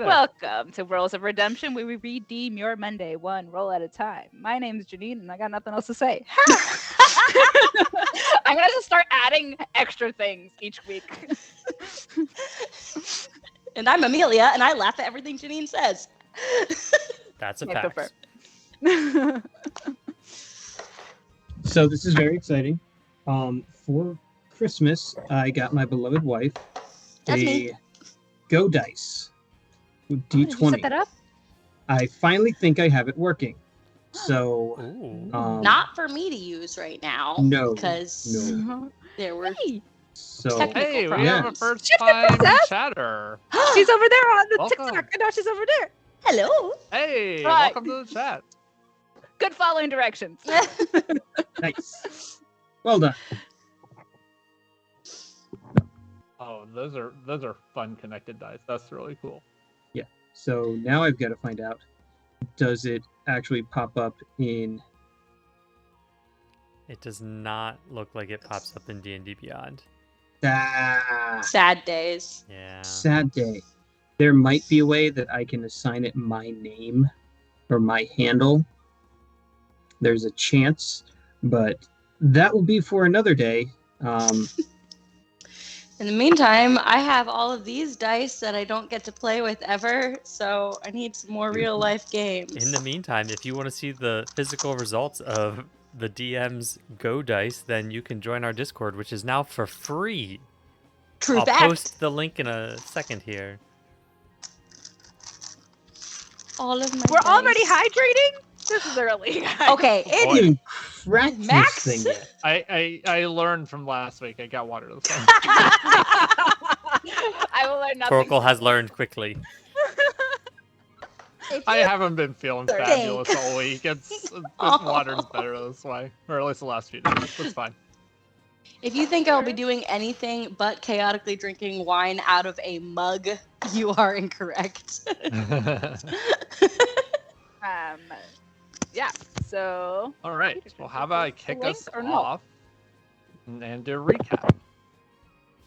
Welcome to Rolls of Redemption, where we redeem your Monday one roll at a time. My name is Janine, and I got nothing else to say. I'm gonna just start adding extra things each week. And I'm Amelia, and I laugh at everything Janine says. That's a Yeah, go for fact. it. So this is very exciting. For Christmas, I got my beloved wife That's a me. Go Dice with Did you set D20. that up? I finally think I have it working. So, Ooh. Not for me to use right now. No, Because no. there were Hey, So Technical Hey, we problems. have a first Shift the time princess. chatter. she's over there on the Welcome. TikTok. I know she's over there. hello. Hey, Right. welcome to the chat. Good following directions. nice. Well done. Oh, those are fun connected dice. That's really cool. So now I've got to find out, does it actually pop up in... It does not look like it pops up in D&D Beyond. Sad days. Yeah. Sad day. There might be a way that I can assign it my name or my handle. There's a chance, but that will be for another day. In the meantime, I have all of these dice that I don't get to play with ever, so I need some more real life games. In the meantime, if you want to see the physical results of the DM's Go Dice, then you can join our Discord, which is now for free. True I'll fact. post the link in a second here. All of my We're dice. already hydrating? This is early. guys. Okay, I it didn't even crack Max? this thing yet. I learned from last week. I got water this time. I will learn nothing. Torkel has learned quickly. if I you- haven't been feeling Thank. fabulous all week. It's this Oh. water's better this way, or at least the last few days. It's fine. If you think I'll be doing anything but chaotically drinking wine out of a mug, you are incorrect. Yeah. So All right. Well, how about I kick Link us or no? off and do a recap?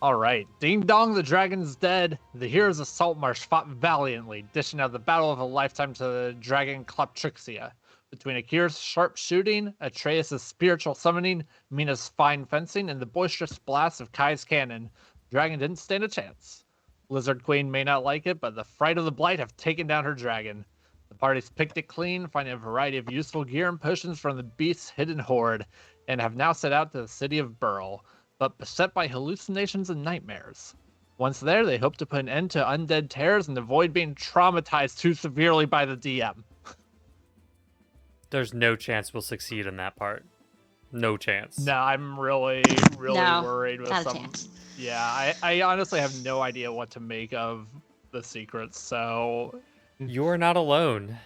All right. Ding dong, the dragon's dead. The heroes of Saltmarsh fought valiantly, dishing out the battle of a lifetime to the dragon Cloptrixia. Between Akira's sharp shooting, Atreus' spiritual summoning, Mina's fine fencing, and the boisterous blast of Kai's cannon, the dragon didn't stand a chance. Lizard Queen may not like it, but the Fright of the Blight have taken down her dragon. The party's picked it clean, finding a variety of useful gear and potions from the beast's hidden hoard, and have now set out to the city of Burle, but beset by hallucinations and nightmares. Once there, they hope to put an end to undead terrors and avoid being traumatized too severely by the DM. There's no chance we'll succeed in that part. No chance. No, I'm really No, worried with Not a some. chance. Yeah, I honestly have no idea what to make of the secrets, so You're not alone.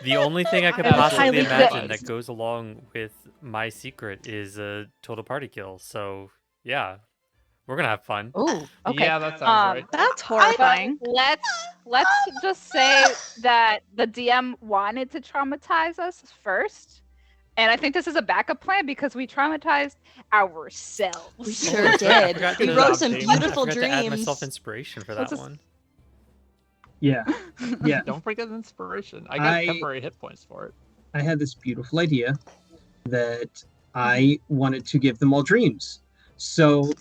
The only thing I could I'm possibly highly imagine vexed. that goes along with my secret is a total party kill. So, yeah, we're going to have fun. Ooh, okay. yeah, that sounds right. That's horrifying. Let's just say that the DM wanted to traumatize us first. And I think this is a backup plan because we traumatized ourselves. We sure I did. forgot We to- wrote some I beautiful I forgot to add myself dreams. inspiration for Let's that just- one. Yeah, yeah. Don't forget inspiration. I got I- temporary hit points for it. I had this beautiful idea that I wanted to give them all dreams. So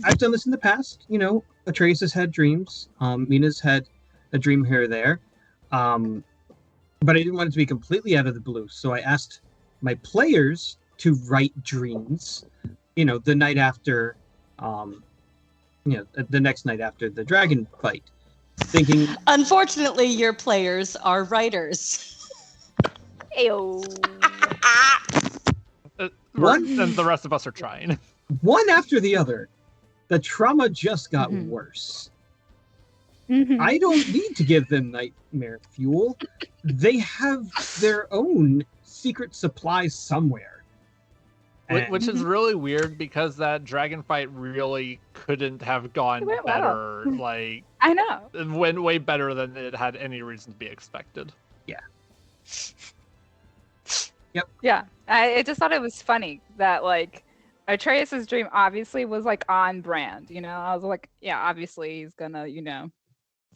I've done this in the past. You know, Atreus has had dreams. Mina's had a dream here or there. But I didn't want it to be completely out of the blue. So I asked my players to write dreams, you know, the night after, the next night after the dragon fight. Thinking, Unfortunately, your players are writers. Ayo. One- And the rest of us are trying. one after the other, the trauma just got Mhm. worse. Mhm. I don't need to give them nightmare fuel. They have their own secret supplies somewhere. Which is really weird because that dragon fight really couldn't have gone It went better. well. Like, I know. it went way better than it had any reason to be expected. Yeah. I just thought it was funny that like Atreus's dream obviously was like on brand, you know. I was like, yeah, obviously he's gonna,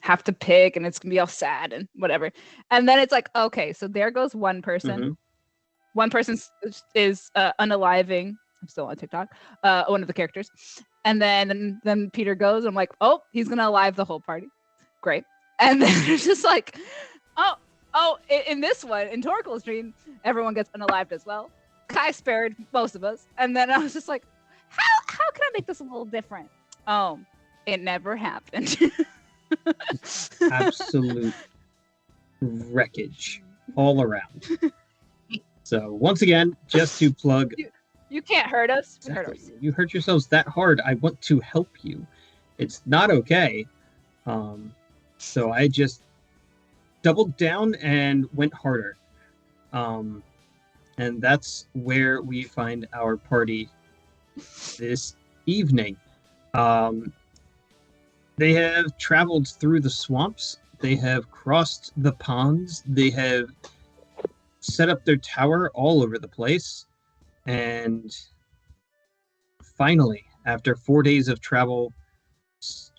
have to pick, and it's gonna be all sad and whatever. And then it's like, okay, so there goes one person. Mhm. One person is unaliving. I'm still on TikTok. One of the characters, and then Peter goes. I'm like, oh, he's gonna alive the whole party. Great. And then it's just like, oh, in this one, in Torkel's dream, everyone gets unalived as well. Kai spared most of us, and then I was just like, how can I make this a little different? Oh, it never happened. Absolute wreckage all around. So once again, just to plug, You can't hurt us. exactly, you hurt yourselves that hard. I want to help you. It's not okay. So I just doubled down and went harder. And that's where we find our party this evening. They have traveled through the swamps. They have crossed the ponds. They have set up their tower all over the place. And finally, after 4 days of travel,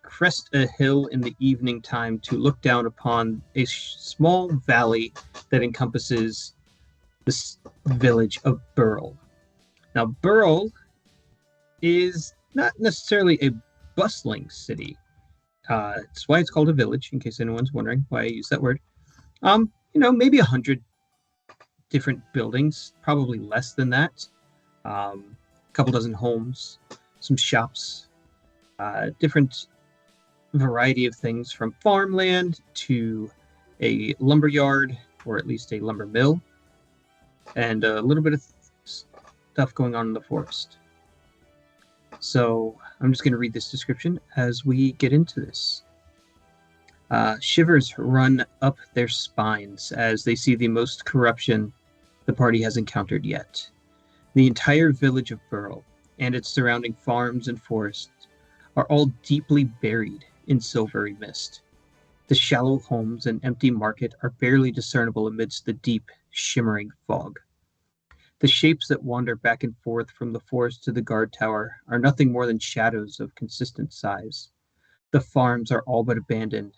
crest a hill in the evening time to look down upon a small valley that encompasses this village of Burle. Now, Burle is not necessarily a bustling city. That's why it's called a village, in case anyone's wondering why I use that word. Maybe 100 different buildings, probably less than that. A couple dozen homes, some shops, different variety of things from farmland to a lumber yard, or at least a lumber mill, and a little bit of stuff going on in the forest. So I'm just going to read this description as we get into this. Shivers run up their spines as they see the most corruption the party has encountered yet. The entire village of Burle and its surrounding farms and forests are all deeply buried in silvery mist. The shallow homes and empty market are barely discernible amidst the deep, shimmering fog. The shapes that wander back and forth from the forest to the guard tower are nothing more than shadows of consistent size. The farms are all but abandoned,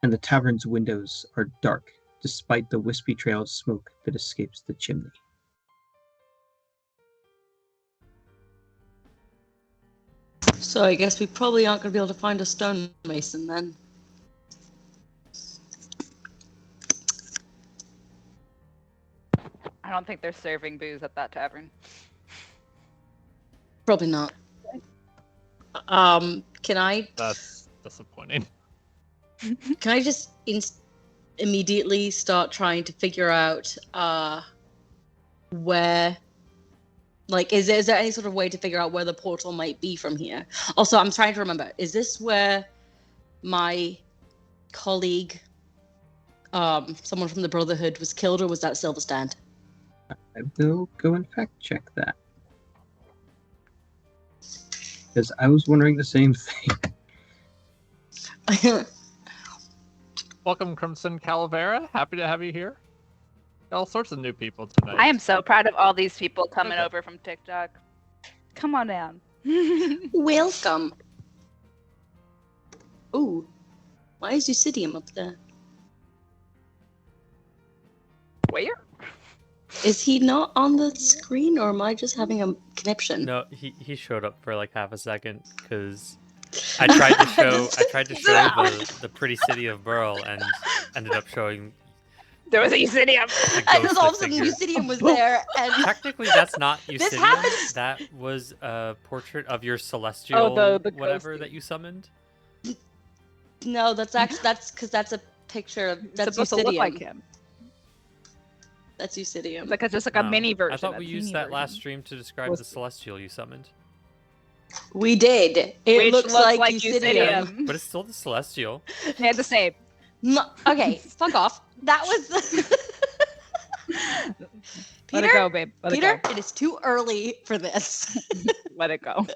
and the tavern's windows are dark, despite the wispy trail of smoke that escapes the chimney. So I guess we probably aren't going to be able to find a stonemason then. I don't think they're serving booze at that tavern. Probably not. Can I That's disappointing. just immediately start trying to figure out where, like, is there any sort of way to figure out where the portal might be from here? Also, I'm trying to remember, is this where my colleague, someone from the Brotherhood, was killed, or was that Silverstand? I will go and fact check that. Because I was wondering the same thing. Welcome, Crimson Calavera. Happy to have you here. Got all sorts of new people tonight. I am so proud of all these people coming Okay. over from TikTok. Come on down. Welcome. Ooh, why is Eucidium up there? Where? Is he not on the screen, or am I just having a conniption? No, he showed up for like half a second because I tried to show the pretty city of Burle and ended up showing There was a Eucidium. the And just all of a ghostly sudden, figure. Eucidium was there, and Technically, that's not This Eucidium. happens- That was a portrait of your celestial the whatever ghosty. that you summoned. no, that's because that's a picture. It's That's supposed to look Eucidium. like him. That's Eucidium. It's like just like a No. mini version. I thought a we used teeny that last version. stream to describe Was- the celestial you summoned. We did. It Which looks like Eucidium. But it's still the celestial. Yeah, the same. No, okay, fuck off. That was. Let it Peter, go, babe. Let Peter, it go. it is too early for this. Let it go.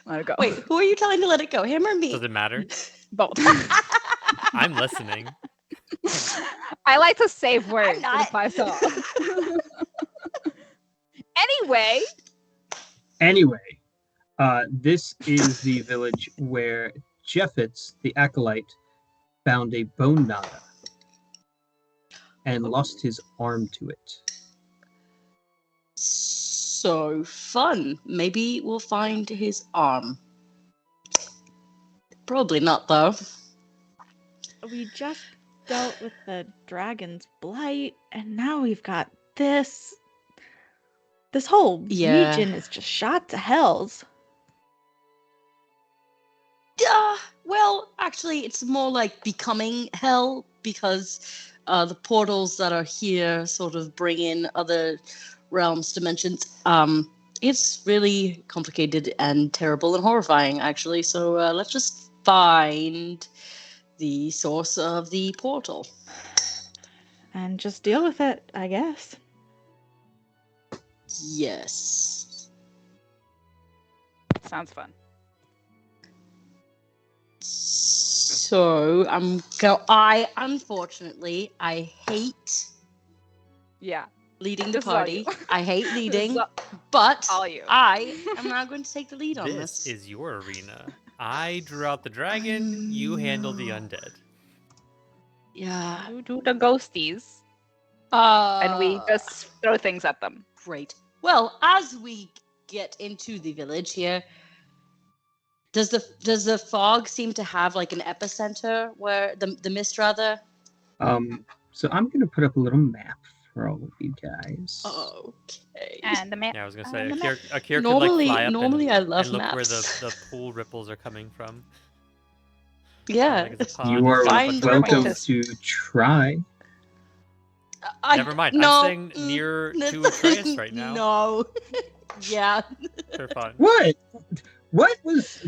Let it go. Wait, who are you telling to let it go? Him or me? Does it matter? Both. I'm listening. I like to save words not. if I saw. Anyway, Anyway, this is the village where Jeffitz, the acolyte, found a bone nada and lost his arm to it. So fun. Maybe we'll find his arm. Probably not, though. We just dealt with the dragon's blight, and now we've got this. This whole Yeah. region is just shot to hells. Well, actually, it's more like becoming hell because the portals that are here sort of bring in other realms, dimensions. It's really complicated and terrible and horrifying, actually. So let's just find the source of the portal. And just deal with it, I guess. Yes. Sounds fun. So I unfortunately hate Yeah. leading the This is all party. you. I hate This is leading, all- but all you. I am now going to take the lead on This this. is your arena. I drew out the dragon. You handle the undead. Yeah. You do the ghosties, and we just throw things at them. Great. Well, as we get into the village here, does the fog seem to have like an epicenter where the mist rather? So I'm going to put up a little map for all of you guys. Okay. And the man. Yeah, I was gonna Oh, say the a map. character could Normally- like fly up normally and, I love and look where maps. the pool ripples are coming from. Yeah. Like it's a pond You or are something. Find the welcome ripples. to try. Never mind. No, I'm staying near to Atreus right now. No. Yeah. For fun. What? What was?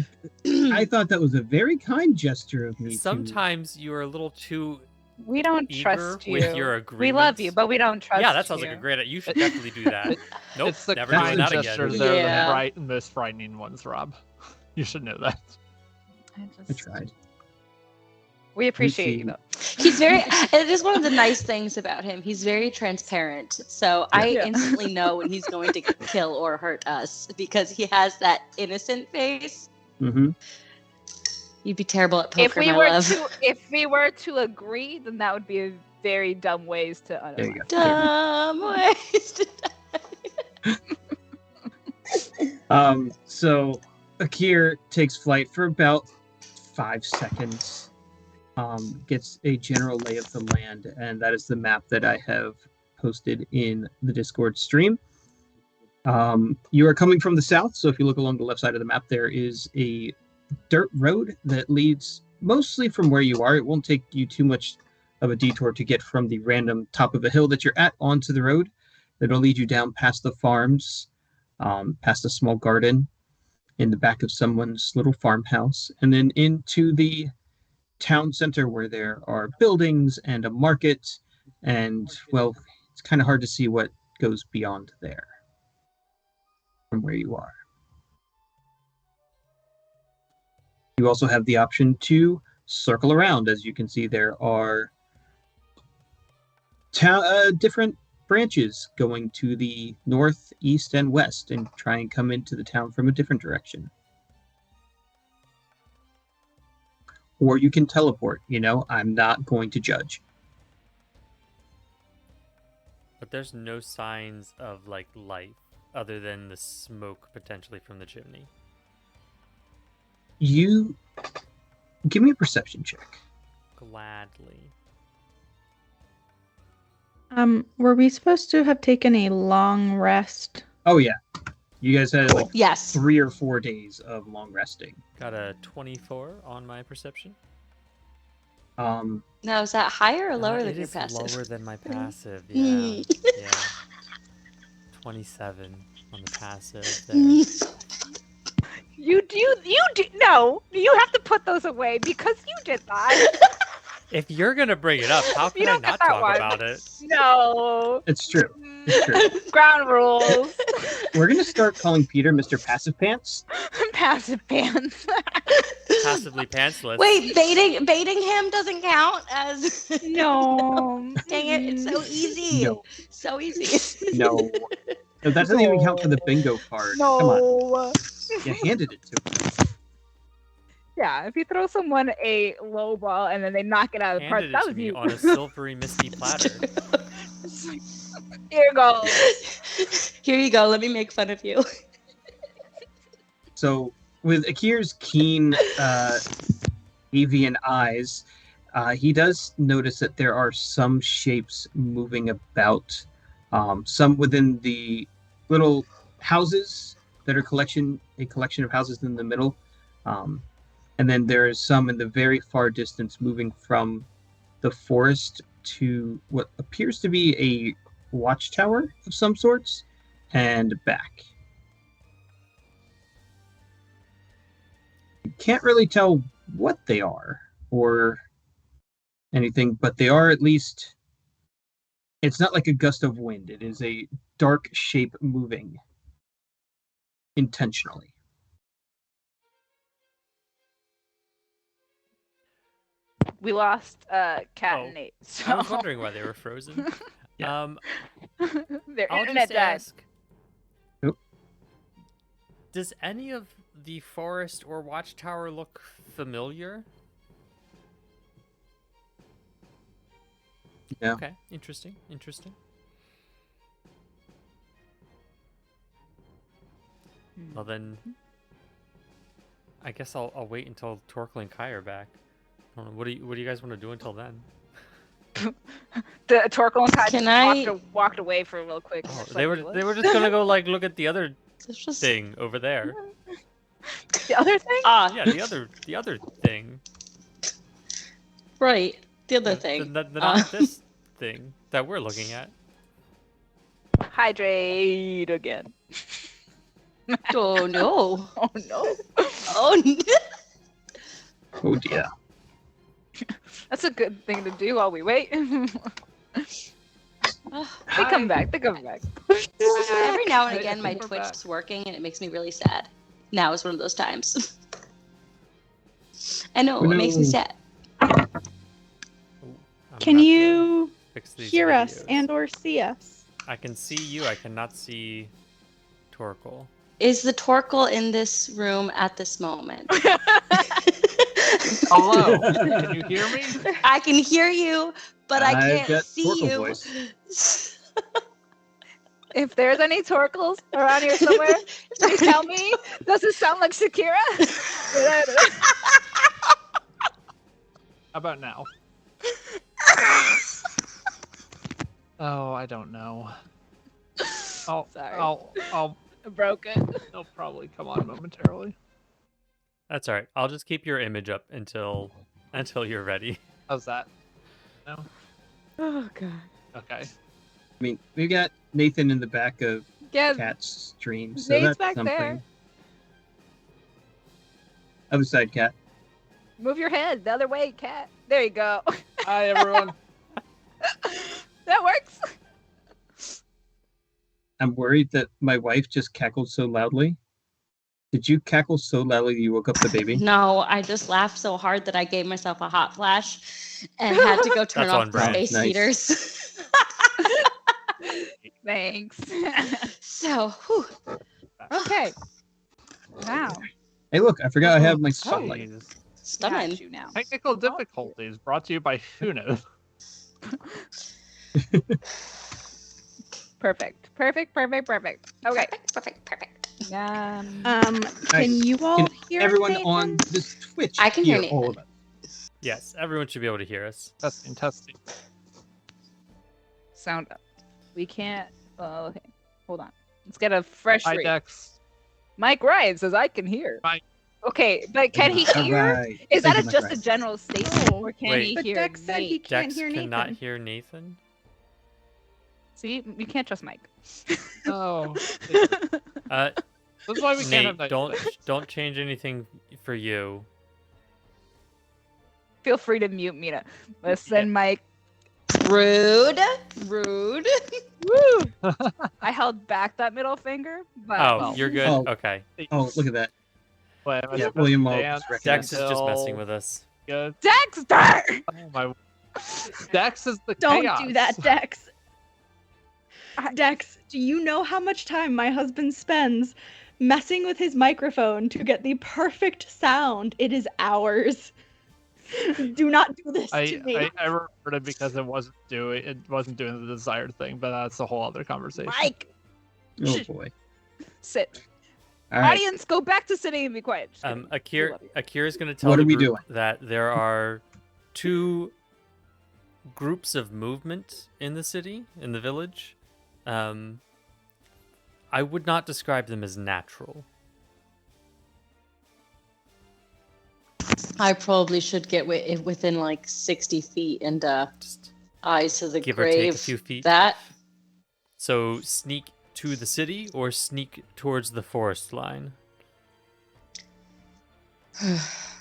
I thought that was a very kind gesture of me. Sometimes you're a little too We don't eager trust you. with your agreements. We love you, but we don't trust you. Yeah, that sounds like a great. You should definitely do that. Nope, It's the never doing kind that gestures. again. They're Yeah. the most frightening ones, Rob. You should know that. I tried. We appreciate see. you though. He's very. It is one of the nice things about him. He's very transparent. So I Yeah. instantly know when he's going to kill or hurt us because he has that innocent face. Mm-hmm. You'd be terrible at If poker, we my were love. to agree, then that would be a very dumb ways to. There you go. Dumb ways to So Akir takes flight for about 5 seconds. Gets a general lay of the land, and that is the map that I have posted in the Discord stream. You are coming from the south, so if you look along the left side of the map, there is a dirt road that leads mostly from where you are. It won't take you too much of a detour to get from the random top of a hill that you're at onto the road. It'll lead you down past the farms, past a small garden in the back of someone's little farmhouse, and then into the town center where there are buildings and a market, and well, it's kind of hard to see what goes beyond there from where you are. You also have the option to circle around. As you can see, there are different branches going to the north, east, and west, and try and come into the town from a different direction. Or you can teleport. I'm not going to judge. But there's no signs of like life other than the smoke potentially from the chimney. You give me a perception check. Gladly. Were we supposed to have taken a long rest? Oh yeah, you guys had like Yes. 3 or 4 days of long resting. Got a 24 on my perception. Now, is that higher or lower It than your is passive? lower than my passive. Mm. Yeah. Yeah. 27 on the passive. There. You do no. You have to put those away because you did that. If you're gonna bring it up, how can I don't get not that talk one. about it? No. It's true. It's true. Ground rules. We're gonna start calling Peter Mr. Passive Pants. Passive pants. Passively pantsless. Wait, baiting him doesn't count as. No. Dang it! It's so easy. No, So easy. no. No, that doesn't even count for the bingo card. Come on. No. You handed it to me. Yeah, if you throw someone a low ball and then they knock it out of the park, Handed that it to was me you. on a silvery misty platter. Here you go. Here you go. Let me make fun of you. So, with Akir's keen avian eyes, he does notice that there are some shapes moving about. Some within the little houses that are a collection of houses in the middle, and then there is some in the very far distance moving from the forest to what appears to be a watchtower of some sorts and back. You can't really tell what they are or anything, but they are at least. It's not like a gust of wind. It is a dark shape moving intentionally. We lost Cat Oh, and Nate. I So was wondering why they were frozen. Yeah. their I'll internet just died. ask. Oop. Does any of the forest or watchtower look familiar? Yeah. Okay, interesting. Well then, I guess I'll wait until Torkel and Kai are back. I don't know, what do you guys want to do until then? The Torkel and Kai Can just I- walked away for a real quick. Oh, Just they like, were "What?" just gonna go like look at the other It's just thing over there. The other thing? Yeah, the other thing. Right. The other Yeah, thing. not this thing that we're looking at. Hydrate again. Oh no. Oh no. Oh no. Oh dear. That's a good thing to do while we wait. They Ugh. come back. They come back. Every now and Hey, again, my we're Twitch back. is working and it makes me really sad. Now is one of those times. I know, Oh, it makes me no. sad. Ooh, I'm Can gonna have to you fix these hear us videos. and or see us? I can see you. I cannot see Torkel. Is the Torkel in this room at this moment? Hello. Can you hear me? I can hear you, but I I've can't got see Torkel you. voice. If there's any Torkels around here somewhere, please tell me. Does it sound like Shakira? How about now? Oh, I don't know. Sorry. I'll Broken. they'll probably come on momentarily. That's all right. I'll just keep your image up until you're ready. How's that? No? Oh god. Okay. I mean, we've got Nathan in the back of Yeah. Cat's stream, so Nate's that's back something. there. Other side, Cat. Move your head the other way, Cat. There you go. Hi everyone. That works. I'm worried that my wife just cackled so loudly. Did you cackle so loudly you woke up the baby? No, I just laughed so hard that I gave myself a hot flash and had to go turn That's off on the brand. space Nice. heaters. Thanks. So, whew. Okay. Wow. Hey, look, I forgot I have my spotlight. Jeez. Stunning. Got you now. Technical difficulties brought to you by who knows. Perfect. Perfect. Okay. Perfect. Um, Can you all Can hear Everyone Nathan? on this Twitch I can hear all Nathan. of us. Yes, everyone should be able to hear us. Testing. sound up. We can't. Okay. Hold on. Let's get a fresh Hi read. Dex. Mike Ryan says I can hear. Mike. Okay, but can he All hear? right. Is that Thank you, just Mike a Rice. general statement, No. or can Wait. he But hear? Dex said he Nate? can't Dex hear Nathan. cannot hear Nathan. See, you can't trust Mike. Oh. This is why we can't have Nate, night things. don't change anything for you. Feel free to mute Mina. Listen, Mike. Rude. Woo! I held back that middle finger, but Oh, well. you're good. Oh. Okay. Oh, look at that. Wait, am I Yeah, supposed William to Moe dance was Dex is just messing until- with us. Good. Dexter! Oh my. Dex is the Don't chaos. do that, Dex. Dex, do you know how much time my husband spends messing with his microphone to get the perfect sound. It is ours. Do not do this to me. I remembered it because it wasn't doing the desired thing, but that's a whole other conversation. Mike, Oh boy. sit. All right. Audience, go back to sitting and be quiet. Just kidding. We love you. Akira's going to tell What the are we group doing? that there are 2 groups of movement in the city, in the village. I would not describe them as natural. I probably should get within like 60 feet and Just eyes to the give or take grave. a few feet. That So sneak to the city or sneak towards the forest line.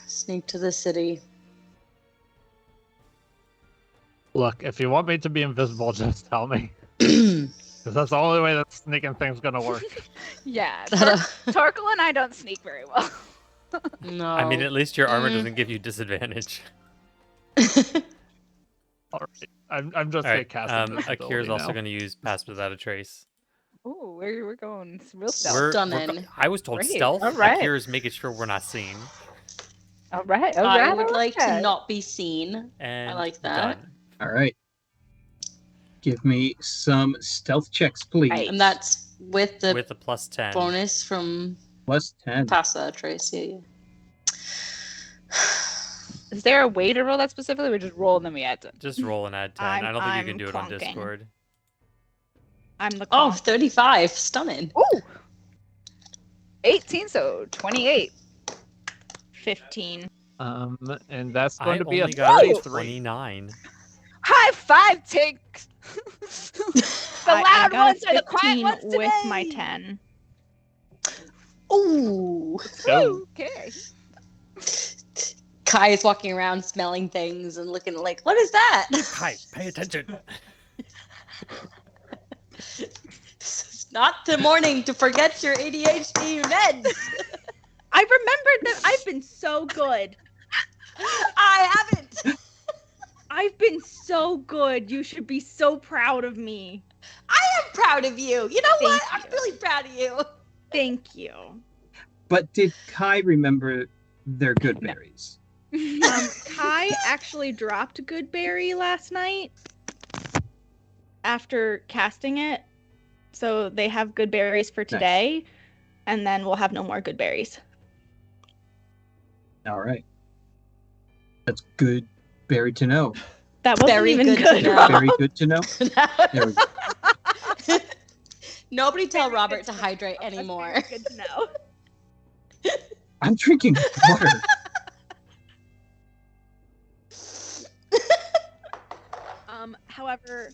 sneak to the city. Look, if you want me to be invisible, just tell me. Because that's the only way that sneaking thing's gonna work. Yeah, Torkel and I don't sneak very well. No. I mean, at least your armor doesn't give you disadvantage. All right, I'm just All gonna right. cast. Akira's now. also going to use Pass Without a Trace. Ooh, we're going real stealth. Stunning. I was told Great. stealth. All right. Akira's making sure we're not seen. All right. I would like to not be seen. And like that. done. All right. Give me some stealth checks, please. Right. And that's with the With a plus 10. bonus from Plus 10. Passa Trace. Yeah. Is there a way to roll that specifically? We just roll and then we add to. Just roll and add 10. I don't think you I'm can do it on clunking. Discord. I'm the Oh, conk. 35. Stunning. Ooh. 18, so 28. 15. And that's I going to be a only got 33. 29. High five, Tink! The I loud got ones a are the quiet 15 ones today. with my 10. Ooh. Go. Okay. Kai is walking around smelling things and looking like, what is that? Hi, pay attention. It's not the morning to forget your ADHD meds. I remembered that I've been so good. I haven't. I've been so good. You should be so proud of me. I am proud of you. You know what? Thank I'm you. really proud of you. Thank you. But did Kai remember their good berries? Kai actually dropped Goodberry last night after casting it. So they have good berries for today, and then we'll have no more good berries. All right. That's good berry to know. That wasn't Very even good to good, know. Rob. Very good to know. There we go. Nobody tell Very Robert good to to hydrate That's anymore. very good to know. I'm drinking water. However,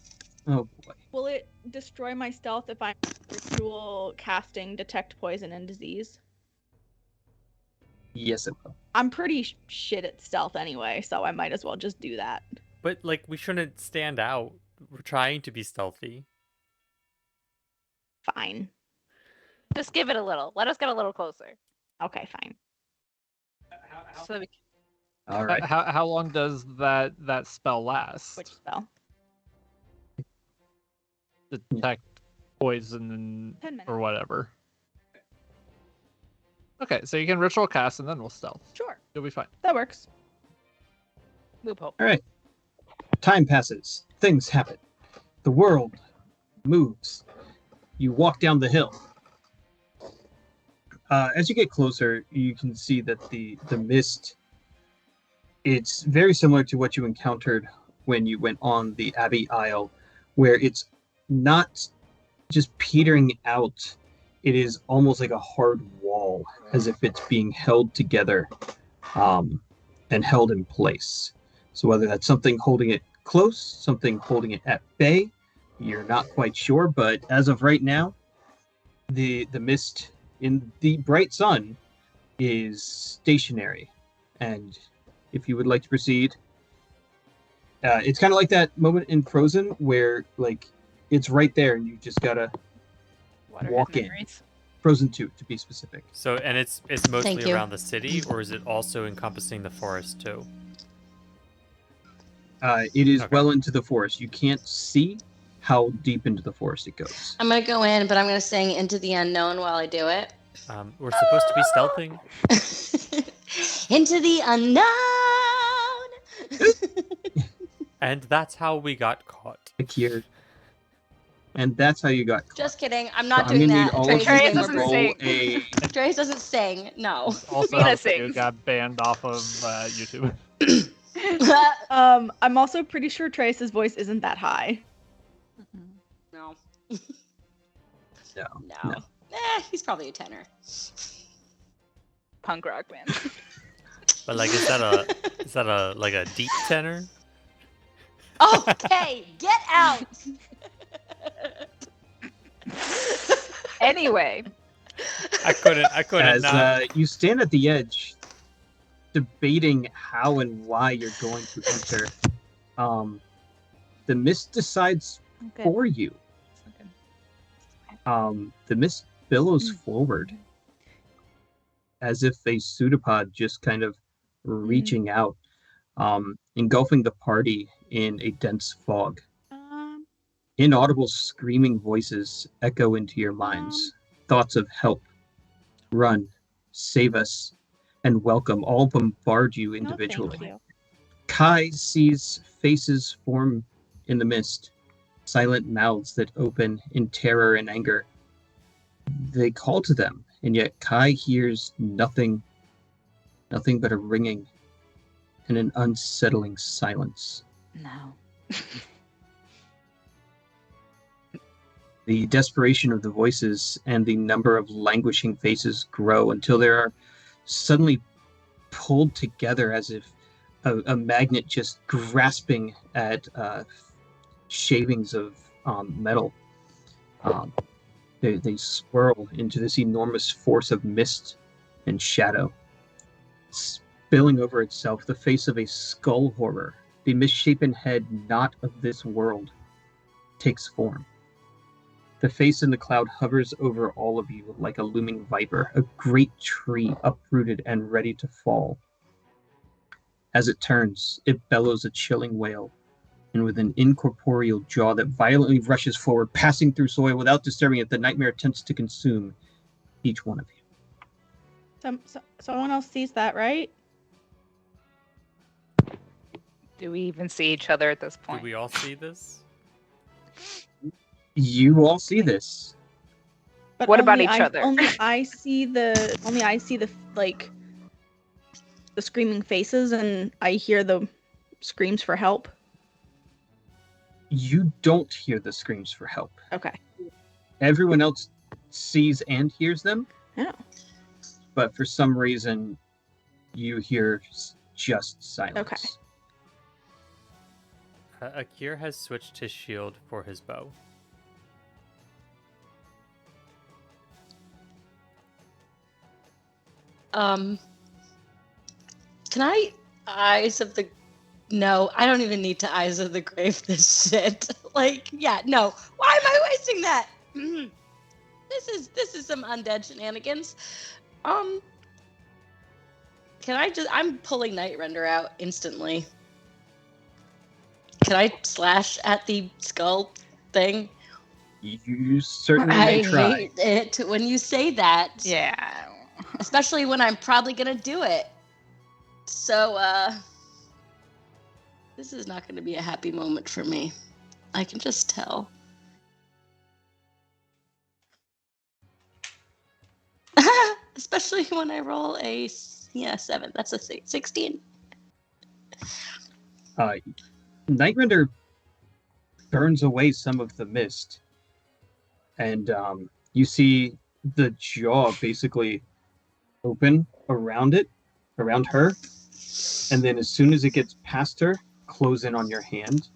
Oh boy. will it destroy my stealth if I'm ritual casting detect poison and disease? Yes, it will. I'm pretty shit at stealth anyway, so I might as well just do that. But, like, we shouldn't stand out. We're trying to be stealthy. Fine. Just give it a little. Let us get a little closer. Okay, fine. So that we All right. How long does that spell last? Which spell? Detect poison 10 minutes. or whatever. Okay, so you can ritual cast and then we'll stealth. Sure, You'll be fine. that works. loophole. All right. Time passes. Things happen. The world moves. You walk down the hill. As you get closer, you can see that the mist, it's very similar to what you encountered when you went on the Abbey Isle, where it's not just petering out. It is almost like a hard wall, as if it's being held together and held in place. So whether that's something holding it close, something holding it at bay, you're not quite sure. But as of right now, the mist in the bright sun is stationary. And if you would like to proceed, it's kind of like that moment in Frozen where, like, it's right there and you just gotta Water walk has in. memories. Frozen 2 to be specific. So, and it's Thank mostly you. around the city, or is it also encompassing the forest too? It is Okay. well into the forest. You can't see how deep into the forest it goes. I'm gonna go in, but I'm gonna sing Into the Unknown while I do it. We're supposed to be stealthing. Into the unknown. And that's how we got caught. Here. And that's how you got caught. Just kidding. I'm So not I'm doing gonna need that. all Trace of you Trace is to doesn't way more roll sing. a. Trace doesn't sing. No. Also, Mina helps that you sings. got banned off of YouTube. I'm also pretty sure Trace's voice isn't that high. No. No. No. He's probably a tenor. Punk rock band. But like, is that a like a deep tenor? Okay, get out. Anyway, I couldn't As not. you stand at the edge, debating how and why you're going to enter, the mist decides okay. for you. The mist billows forward as if a pseudopod just kind of reaching out, engulfing the party in a dense fog. Inaudible screaming voices echo into your minds. Thoughts of help, run, save us, and welcome all bombard you individually. No, thank you. Kai sees faces form in the mist, silent mouths that open in terror and anger. They call to them, and yet Kai hears nothing but a ringing and an unsettling silence. No. The desperation of the voices and the number of languishing faces grow until they are suddenly pulled together as if a magnet just grasping at shavings of metal. They swirl into this enormous force of mist and shadow. Spilling over itself, the face of a skull horror, the misshapen head not of this world, takes form. The face in the cloud hovers over all of you like a looming viper, a great tree uprooted and ready to fall. As it turns, it bellows a chilling wail, and with an incorporeal jaw that violently rushes forward, passing through soil without disturbing it, the nightmare attempts to consume each one of you. Someone else sees that, right? Do we even see each other at this Do point? we all see this? You all see this. But What about only each other? Only I see the like the screaming faces, and I hear the screams for help. You don't hear the screams for help. Okay. Everyone else sees and hears them, Yeah. but for some reason, you hear just silence. Okay. Akir has switched his shield for his bow. Can I eyes of the? No, I don't even need to eyes of the grave this shit. Like, yeah, no. Why am I wasting that? This is some undead shenanigans. Can I just? I'm pulling Night Render out instantly. Can I slash at the skull thing? You certainly I may try. hate it when you say that. Yeah. Especially when I'm probably gonna do it. So, this is not gonna be a happy moment for me. I can just tell. Especially when I roll a 7. That's a 16. Nightrender burns away some of the mist, and you see the jaw basically open around her, and then as soon as it gets past her, close in on your hand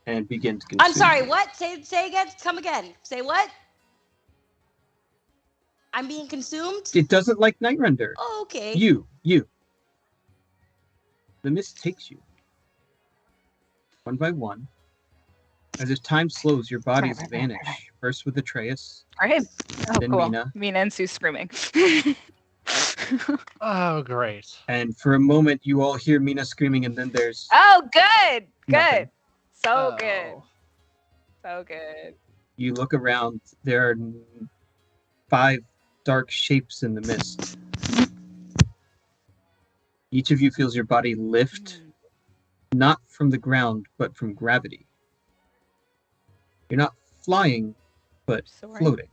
and begin to consume. I'm sorry, what? Say again? Come again. Say what? I'm being consumed? It doesn't like Nightrender. Oh, okay. You. The mist takes you. One by one. As if time slows, your bodies vanish. First with Atreus, All right. Oh, then cool. Mina. Mina and Sue screaming. Oh, great. And for a moment, you all hear Mina screaming, and then there's Oh, good. Good. Nothing. So good. Oh. So good. you look around. There are 5 dark shapes in the mist. Each of you feels your body lift, not from the ground, but from gravity. You're not flying, but Soaring. floating.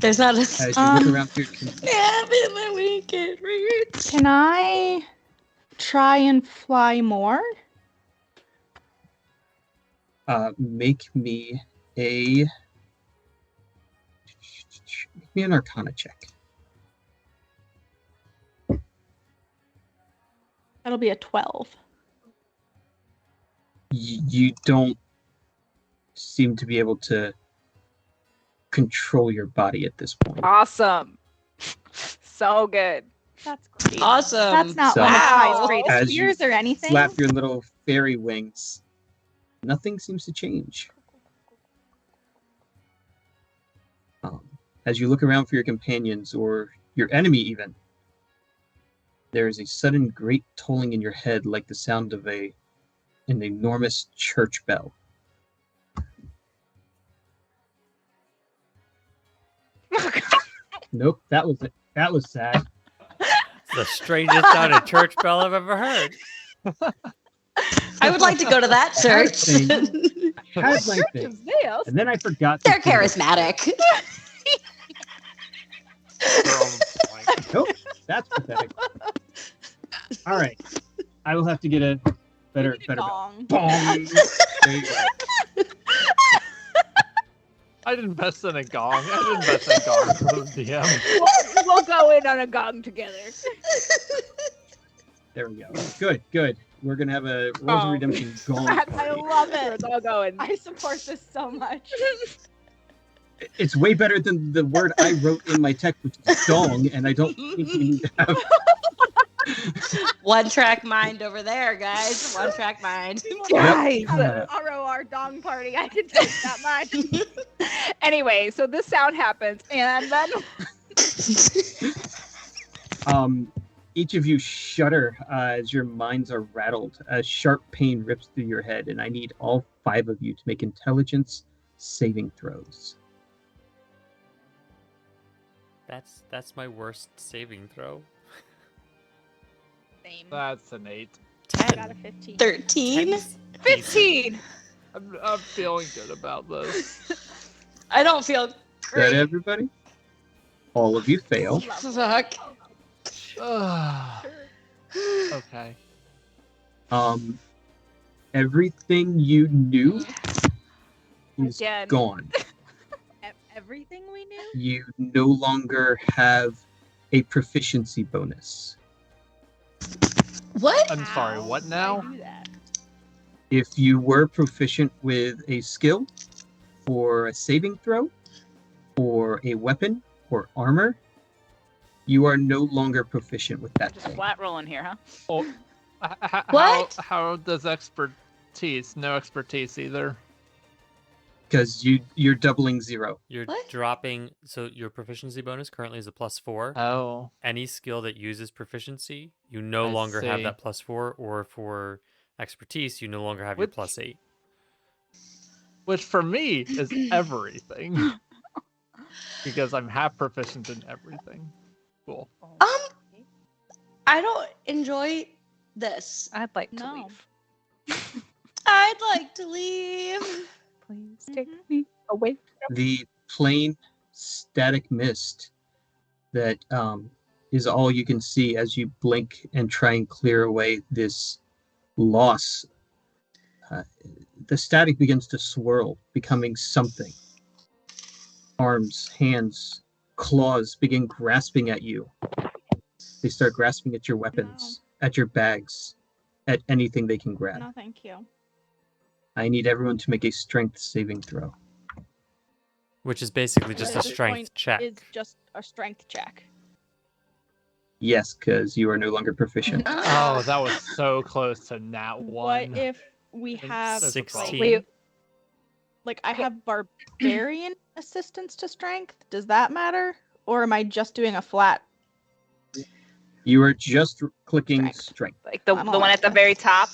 There's not a As you look around your cabin that we can reach. Can I try and fly more? Make me an Arcana check. That'll be a 12. You don't seem to be able to control your body at this point. Awesome. So good. That's great. Awesome. That's not So, one of my Wow. greatest as you fears or anything. Flap your little fairy wings. Nothing seems to change. As you look around for your companions or your enemy even, there is a sudden great tolling in your head like the sound of an enormous church bell. Nope, that was it. That was sad. It's the strangest sounded church bell I've ever heard. I would like to go to that I had a church. thing. I had my Church thing. of Zeus. And then I forgot. to They're do it. charismatic. Nope, that's pathetic. All right, I will have to get a better bell. Gong. Bong. There you go. I'd invest in a gong. I'd invest in a gong for the DM. We'll go in on a gong together. There we go. Good, good. We're gonna have a Rose of Oh. Redemption gong I party. love It's it. all going. I support this so much. It's way better than the word I wrote in my text, which is dong, and I don't think we need to have. One track mind over there, guys. One track mind. Guys. ROR dong party. I can take that much. Anyway, so this sound happens, and then Each of you shudder as your minds are rattled. A sharp pain rips through your head, and I need all 5 of you to make intelligence saving throws. That's my worst saving throw. Same. That's an 8. I got a 15. 13? 15. I'm feeling good about this. I don't feel Is that great. everybody? All of you fail. Fuck. Okay. Everything you knew is Again. gone. Everything we knew? You no longer have a proficiency bonus. What? I'm sorry, what How now? did I do that? If you were proficient with a skill, or a saving throw, or a weapon, or armor, you are no longer proficient with that Just thing. flat rolling here, huh? Oh, What? How does expertise? No expertise either. Because you're doubling 0. You're What? dropping, so your proficiency bonus currently is a +4. Oh. Any skill that uses proficiency, you no I longer have see. that +4, or for expertise, you no longer have Which- your +8. Which for me is everything. Because I'm half proficient in everything. Cool. I don't enjoy this. I'd like to No. leave. I'd like to leave. Please take me away. The plain static mist that is all you can see as you blink and try and clear away this loss. The static begins to swirl, becoming something. Arms, hands, claws begin grasping at you. They start grasping at your weapons, at your bags, at anything they can grab. No, thank you. I need everyone to make a strength saving throw. Which is basically just At a this strength point, check. Is just a strength check. Yes, because you are no longer proficient. Oh, that was so close to nat 1. What if we And have so- 16. Wait, like I have barbarian assistance to strength? Does that matter? Or am I just doing a flat? You are just clicking Strength. strength. like the I'm one all at the right. very top.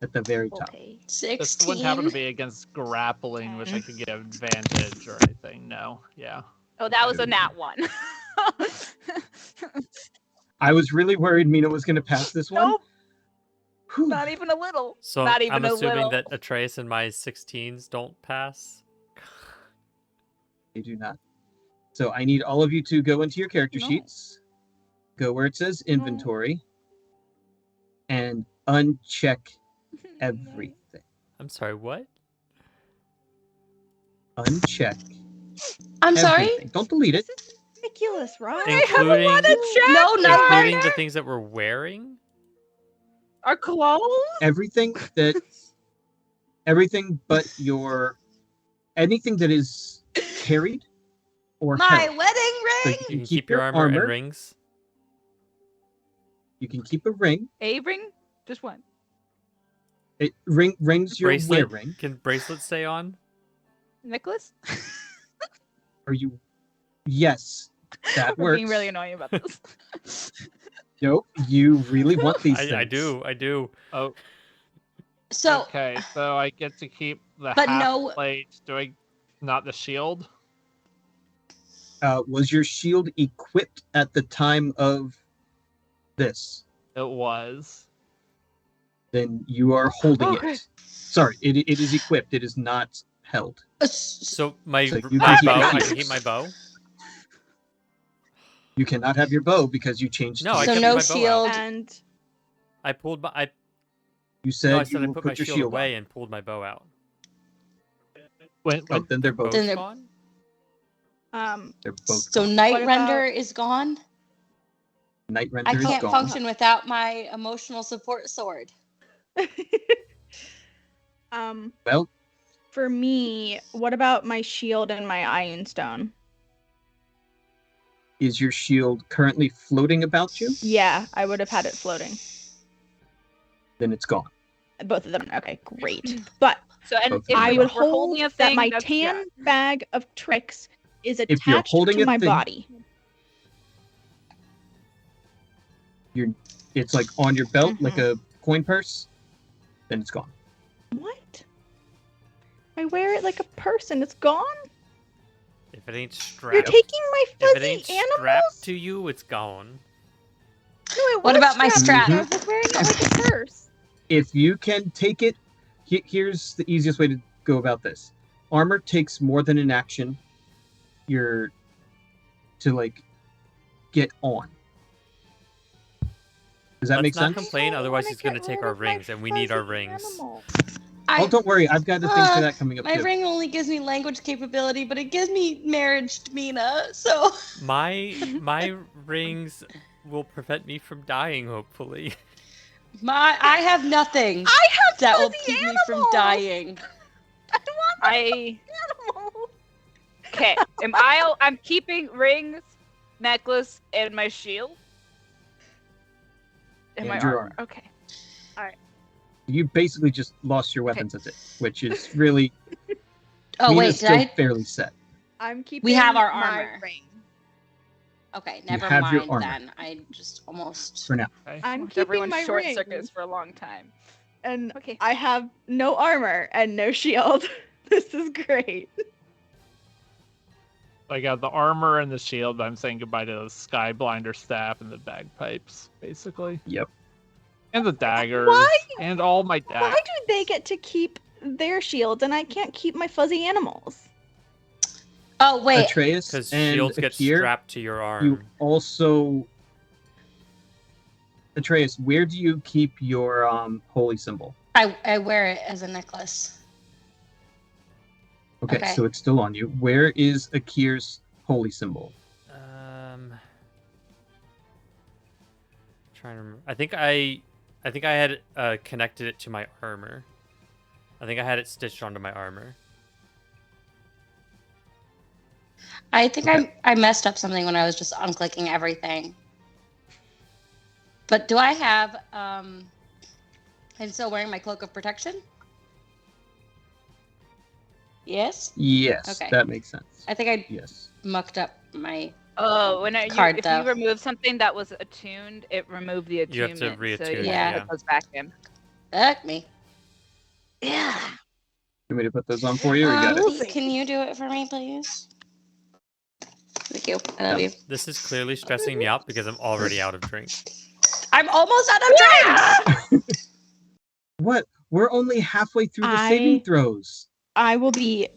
at the very top. Okay. This wouldn't happen 16. to be against grappling, which I could get advantage or anything. No. Yeah. Oh, that was a nat one. I was really worried Mina was going to pass this one. Nope, Whew. not even a little. So Not even I'm a assuming little. that Atreus and my 16s don't pass. They do not. So I need all of you to go into your character No. sheets. Go where it says inventory. And uncheck everything. I'm sorry, what? Uncheck I'm sorry? everything. Don't delete it. This is ridiculous, right? I have a lot of check. No, no, Including the things that we're wearing? Our clothes. Everything anything that is carried or My held. wedding So ring? You can keep your armor and rings. You can keep a ring. A ring, just one. Rings you're Bracelet. wearing. Can bracelets stay on? Necklace. Are you? Yes, that We're works. being really annoying about this. Nope, you really want these things. I do. Oh, So, okay. So I get to keep the But half no- plate. Do I not the shield? Was your shield equipped at the time of this? It was. Then you are holding Okay. it. Sorry, it is equipped. It is not held. So my So you my can bow, keep I yours. can keep my bow. You cannot have your bow because you changed. No, the I so kept no my bow out. shield. And I pulled my. You said, No, I said I you put my your shield shield away on. and pulled my bow out. When Oh, then they're both. Then they're- gone. They're both. So gone. Night What Render about- is gone? Night Render I is can't gone. function without my emotional support sword. Well, for me, what about my shield and my Iron Stone? is your shield currently floating about you? Yeah, I would have had it floating. Then it's gone. Both of them. Okay, great. But So and Okay. if I we're would holding hold a that thing, my that's- tan bag of tricks is you're attached holding to a my thing- body. It's like on your belt, like Mm-hmm. a coin purse. Then it's gone. What? I wear it like a person. It's gone? If it ain't You're strapped, taking my if it fuzzy ain't animals? strapped to you, it's gone. No, it What was about my strapped. strap? I was wearing it like a purse. If you can take it, here's the easiest way to go about this. Armor takes more than an action. You're to like get on. Does that Let's make not sense? complain, I don't otherwise wanna he's gonna get take rid our of my rings, and we need our fuzzy rings. animal. Oh, don't worry. I've got the things for that coming up My too. ring only gives me language capability, but it gives me marriage to Mina, so My rings will prevent me from dying, hopefully. I have nothing I have that will fuzzy keep me from animals! dying. I want I animals. okay. I'm keeping rings, necklace, and my shield. And my And your armor. armor. Okay. You basically just lost your weapons at it, which is really Oh Mina's wait, did still I? fairly set. I'm keeping We have our my armor. ring. Okay, never have your mind armor. then. I just almost. For now. Okay. I'm Watched keeping everyone my short ring. circuits for a long time. And Okay. I have no armor and no shield. This is great. I got the armor and the shield, but I'm saying goodbye to the Skyblinder staff and the bagpipes, basically. Yep. And the daggers. Why? And all my Why daggers. do they get to keep their shields and I can't keep my fuzzy animals? Oh wait, Atreus Because and shields get Akir, strapped to your arm. you also Atreus, where do you keep your holy symbol? I wear it as a necklace. Okay, Okay. so it's still on you. Where is Akir's holy symbol? Trying to remember. I think I had connected it to my armor. I think I had it stitched onto my armor. I think Okay. I messed up something when I was just unclicking everything. But do I have I'm still wearing my cloak of protection? Yes? Yes, Okay. that makes sense. I think I Yes. mucked up my Oh, when Card, if though. you remove something that was attuned, it removed the You have attunement. to so reattune it, yeah, yeah. it goes back in. fuck me. Yeah. You want me to put those on for you? Or you got it? Can you do it for me, please? Thank you. I love you. This is clearly stressing me out because I'm already out of drink. I'm almost out of drinks. What? We're only halfway through the saving throws. I will be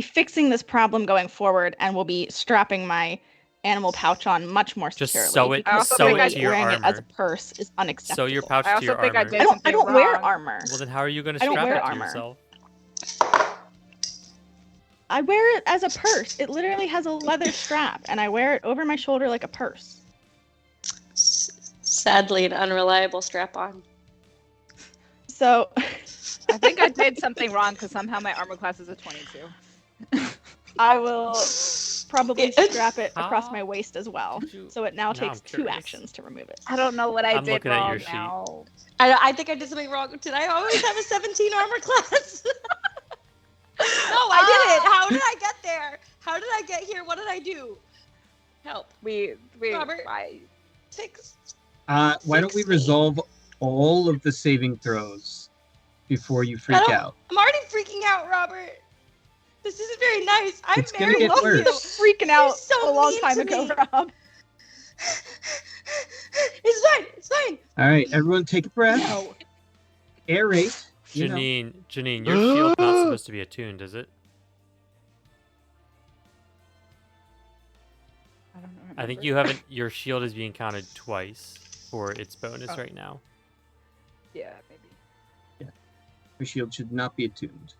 fixing this problem going forward, and will be strapping my animal pouch on much more Just securely. sew it- because sew it wearing to your it as a armor. purse is unacceptable. Sew your pouch I to also your think I armor. did I something don't wear wrong. armor. Well, then how are you going to I don't strap wear it to armor. yourself? I wear it as a purse. It literally has a leather strap, and I wear it over my shoulder like a purse. Sadly, an unreliable strap-on. So, I think I did something wrong because somehow my armor class is a 22. I will probably strap it across How my waist as well. did you- So it now Now takes I'm 2 curious. actions to remove it. I don't know what I I'm did looking at wrong your sheet. now. I think I did something wrong. Did I always have a 17 armor class? No, I didn't. How did I get there? How did I get here? What did I do? Help. We Robert. I, Fix. Why don't we Fix me. resolve all of the saving throws before you freak out? I'm already freaking out, Robert. This isn't very nice. I'm It's gonna married get to worse. you. Freaking out so a long mean time to ago, me. Rob. It's fine. It's fine. All right, everyone, take a breath. No. Aerate. You know. Janine, your shield's not supposed to be attuned, is it? I don't know. I think you haven't. Your shield is being counted twice for its bonus Oh. right now. Yeah, maybe. Your shield should not be attuned.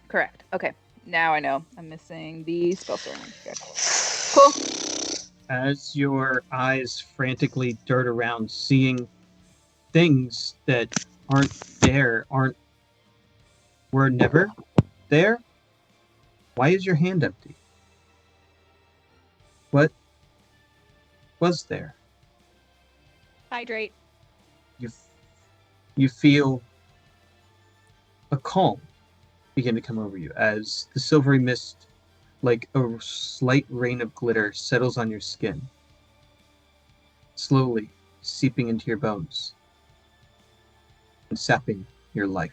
Correct. Okay. Now I know. I'm missing the spell story. Okay. Cool. As your eyes frantically dart around, seeing things that were never there. Why is your hand empty? What was there? Hydrate. You feel a calm begin to come over you as the silvery mist, like a slight rain of glitter, settles on your skin, slowly seeping into your bones and sapping your life.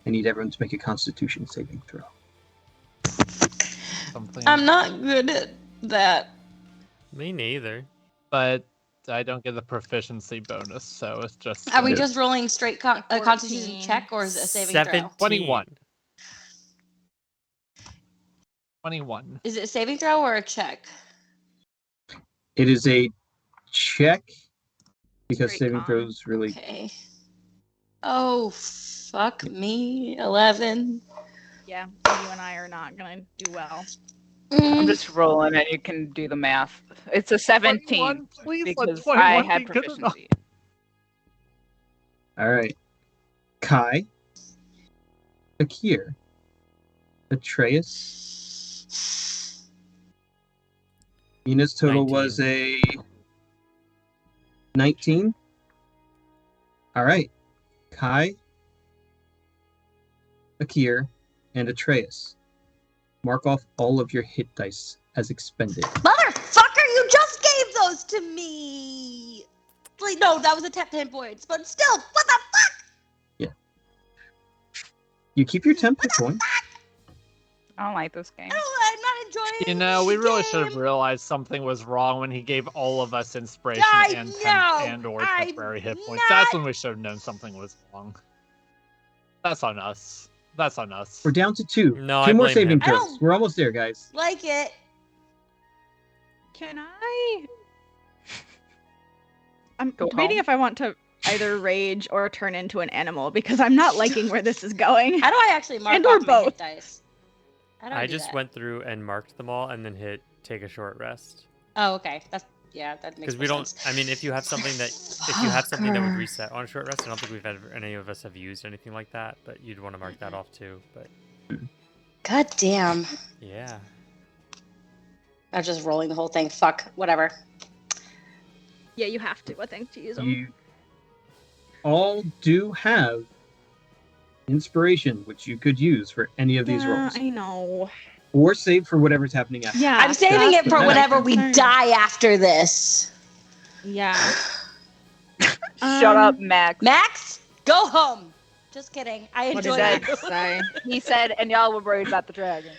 I need everyone to make a Constitution saving throw. Something. I'm not good at that. Me neither. But I don't get the proficiency bonus, so it's just. Are we Yeah. just rolling straight a 14. Constitution check, or is it a saving 17. throw? 21. 21. Is it a saving throw or a check? It is a check because Straight saving con. throws really. Okay. Oh, fuck me. 11. Yeah, you and I are not gonna do well. I'm just rolling it. You can do the math. It's a 17 21, please, let because 21 I be had good enough. proficiency. All right. Kai, Akir, Atreus. Mina's total 19. was a 19. All right. Kai, Akir, and Atreus. Mark off all of your hit dice as expended. Motherfucker, you just gave those to me! Like, no, that was a 10 points, but still, what the fuck? You keep your temp hit point. I don't like this game. I'm not enjoying You know, we the really should have game. realized something was wrong when he gave all of us inspiration I and know, and/or I'm temporary hit points. not- That's when we should have known something was wrong. That's on us. That's on us. We're down to 2. No, 2 I more blame saving him. I throws. don't- We're almost there, guys. Like it. Can I? I'm Go debating home? if I want to either rage or turn into an animal because I'm not liking where this is going. How do I actually mark And or off my hit both. dice? How do I I do just that? went through and marked them all and then hit take a short rest. Oh, okay. That makes Because more we don't. sense. I mean, if you have something that would Fucker. reset on a short rest, I don't think any of us have used anything like that. But you'd want to mark that off too. But God damn. yeah, I'm just rolling the whole thing. Fuck. Whatever. Yeah, you have to. I think to use them. You all do have inspiration, which you could use for any of these rolls. I know. Or save for whatever's happening after. Yeah, I'm saving that's it for my whenever we concern. die after this. Yeah. Shut up, Max. Max, go home. Just kidding. I What did enjoy that? it. Max say? He said, and y'all were worried about the dragon.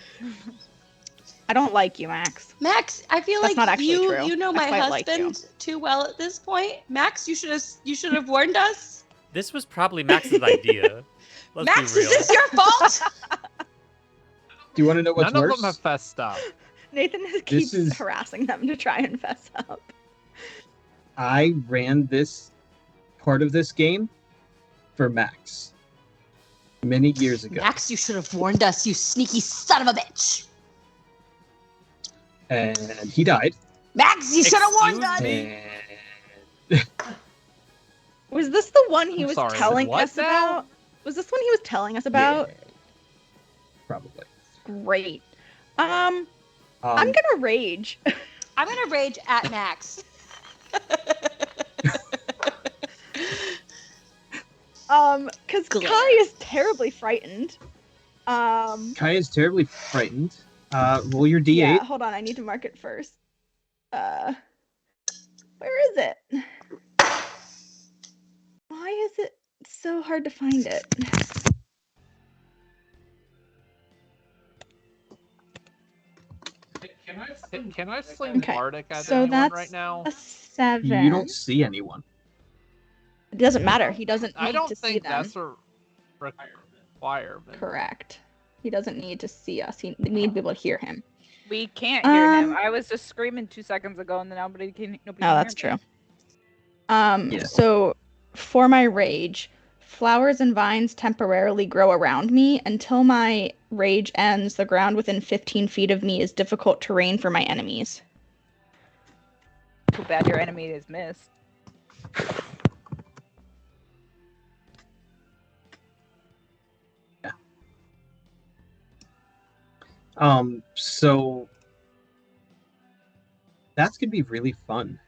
I don't like you, Max. Max, I feel That's like not actually true. you know I my quite like you. husband too well at this point. Max, you should have warned us. This was probably Max's idea. Let's Max, be is real. this your fault? Do you want to know what's None worse? of them have fessed up. Nathan keeps is- harassing them to try and fess up. I ran this part of this game for Max many years ago, Max, you should have warned us, you sneaky son of a bitch. and he died. Max, you should have warned Excuse us. me? And Was this the one he I'm was sorry, telling what us now? about? Was this one he was telling us about? yeah, probably. Great. I'm gonna rage. I'm gonna rage at Max. Because Glare. Kai is terribly frightened. Kai is terribly frightened. Roll your d8. Yeah, hold on, I need to mark it first. Where is it? Why is it so hard to find it? Can I sling Okay, Bardic at so anyone that's right now? a 7. You don't see anyone. It doesn't matter. He doesn't need I don't to see think them. that's a requirement. Correct. He doesn't need to see us. We need to be able to hear him. We can't hear him. Um, I was just screaming 2 seconds ago, and then nobody can. Nobody Oh, can that's hear true. me. Yeah. So for my rage, flowers and vines temporarily grow around me. Until my rage ends, the ground within 15 feet of me is difficult terrain for my enemies. Too bad your enemy is missed. So that's gonna be really fun.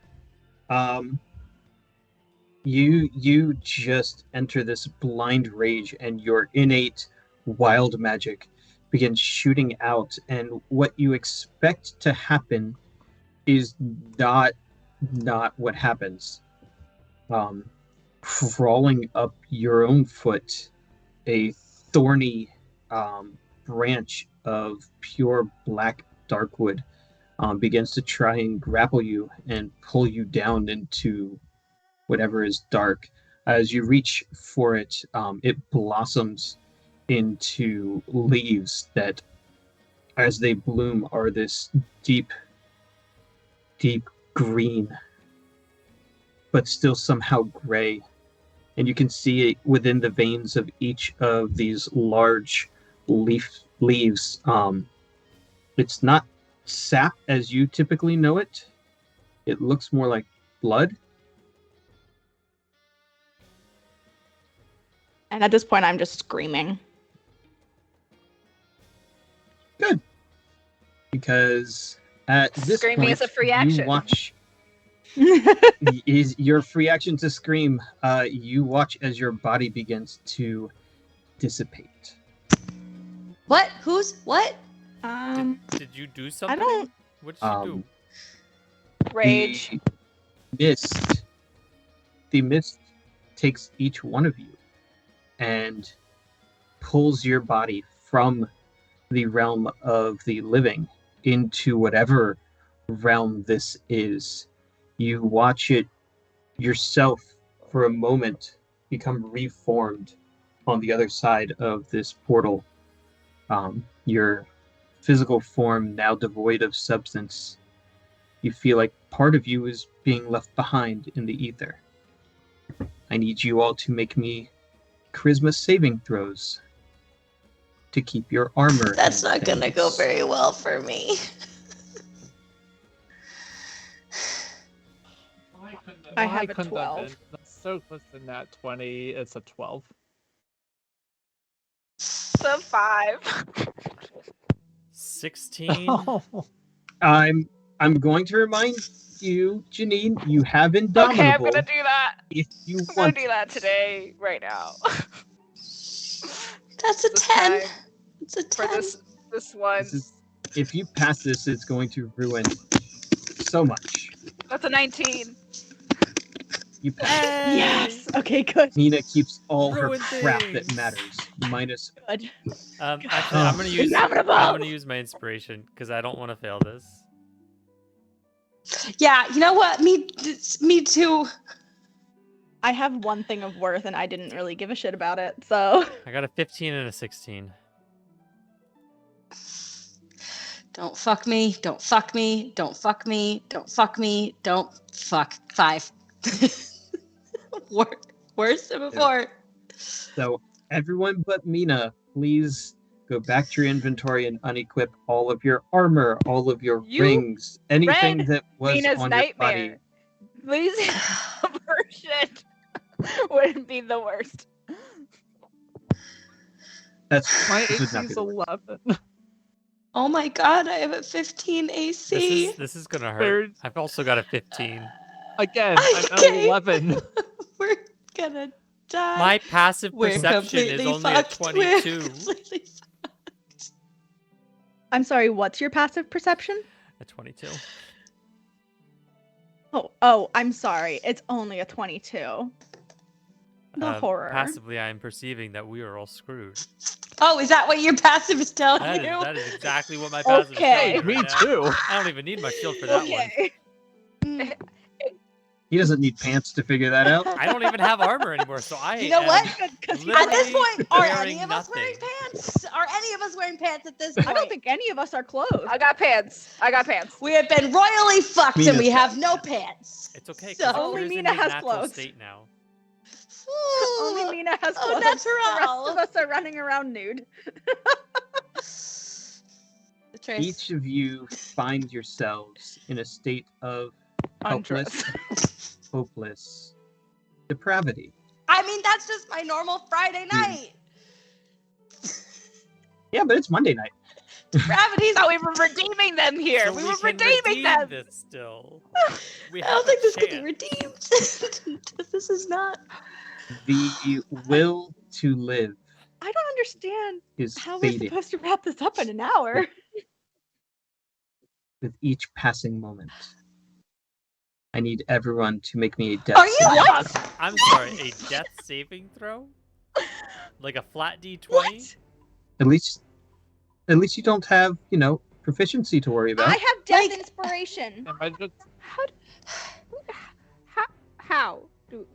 You just enter this blind rage, and your innate wild magic begins shooting out, and what you expect to happen is not what happens. Crawling up your own foot, a thorny branch of pure black darkwood begins to try and grapple you and pull you down into whatever is dark. As you reach for it, it blossoms into leaves that, as they bloom, are this deep green, but still somehow gray. And you can see it within the veins of each of these large leaves. It's not sap as you typically know it. It looks more like blood. And at this point, I'm just screaming. Because at this Screaming point, is a free you action. watch is your free action to scream. You watch as your body begins to dissipate. What? Who's what? Did you do something? don't- What did you do? Rage. The mist takes each one of you and pulls your body from the realm of the living into whatever realm this is. You watch it yourself for a moment become reformed on the other side of this portal. Your physical form now devoid of substance. You feel like part of you is being left behind in the ether. I need you all to make me charisma saving throws to keep your armor. That's in not gonna go place. very well for me. I have a couldn't that 12. been- That's so close to nat 20. It's a 12. So 5. 16. I'm going to remind you, Janine, you have Indomitable. Okay, I'm gonna do that. If you I'm gonna want. do that today, right now. That's a This 10. time, It's a for 10. this one. If you pass this, it's going to ruin so much. That's a 19. You pass. Yes. Okay, good. Mina keeps all her Ruin crap that things. matters, minus Good. Actually, I'm gonna use my inspiration because I don't want to fail this. Yeah, you know what? Me too. I have one thing of worth, and I didn't really give a shit about it. So I got a 15 and a 16. Don't fuck me. Don't fuck me. Don't fuck me. Don't fuck me. Don't fuck. 5. Worse than before. so everyone but Mina, please go back to your inventory and unequip all of your armor, all of your You rings, anything read that was Mina's on your body. nightmare. Losing version wouldn't be the worst. My This would not AC be is the worst. 11. Oh my god, I have a 15 AC. This is gonna hurt. There's- I've also got a 15. Again, I'm at Okay. 11. We're gonna die. My passive We're perception is completely only a fucked. 22. We're completely I'm sorry. What's your passive perception? A 22. Oh, I'm sorry. It's only a 22. The horror. Passively, I am perceiving that we are all screwed. Oh, is that what your passive is telling That you? is exactly what my passive Okay. is telling Me me right now. too. I don't even need my shield for that one. Okay. Mm. He doesn't need pants to figure that out. I don't even have armor anymore, so I You know am what? Because literally At this point, are wearing any of us wearing nothing. pants? Are any of us wearing pants at this point? I don't think any of us are clothed. I got pants. we have been royally fucked and we Mina's have no pants. It's okay. 'cause So- Only Drew's in Mina his has natural clothes. state now. Only Ooh. Mina has Oh, clothes. natural. The rest of us are running around nude. The trace. Each of you find yourselves in a state of helpless, hopeless depravity. I mean, that's just my normal Friday night. Yeah, but it's Monday night. Gravity's. So we were redeeming them here. So we we were can redeeming redeem them. this still. We I don't have think a this can be chance. redeemed. This is not. The will to live I don't understand is how we're fading supposed to wrap this up in an hour. with each passing moment. I need everyone to make me a death Are you saving what? throw. I'm sorry, a death saving throw? Like a flat D20? What? At least you don't have, proficiency to worry about. I have death Like- inspiration. Am I just How?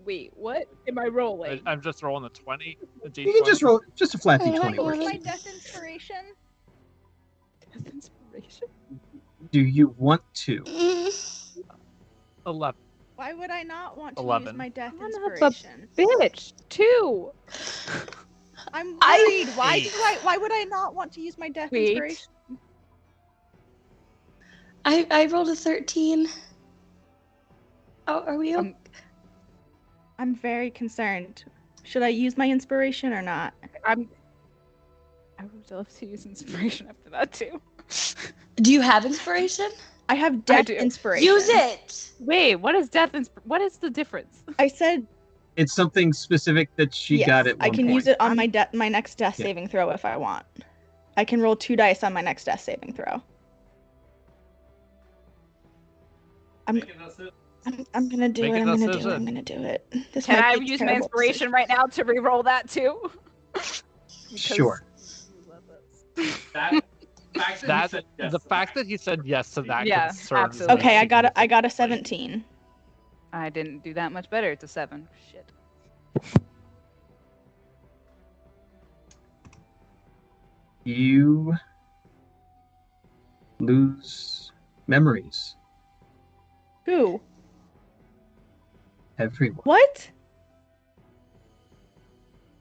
Wait, what am I rolling? I'm just rolling a 20. A You can just roll just a flat Oh my d20 God. works. What's my death inspiration? Death inspiration? Do you want to? Mm. 11. Why would I not want to use 11. my death Son of a inspiration? Bitch, 2. I'm I- worried. Why would I not want to use my death Wait. inspiration? I rolled a 13. Oh, are we okay? I'm very concerned. Should I use my inspiration or not? I would love to use inspiration after that too. Do you have inspiration? I have death do. inspiration. Use it. Wait, what is death? What is the difference? I said It's something specific that she yes, got at one I can point. use it on my next death Yeah. saving throw if I want. I can roll 2 dice on my next death saving throw. I'm gonna do Make it. a I'm decision. gonna do it. This Can might I be a use my terrible inspiration right now to re-roll that too? Sure. That the fact that he said yes to that Yeah, concerns absolutely. me Okay, I got a significantly. 17. I didn't do that much better. It's a 7. Shit. You lose memories. Who? Everyone. What?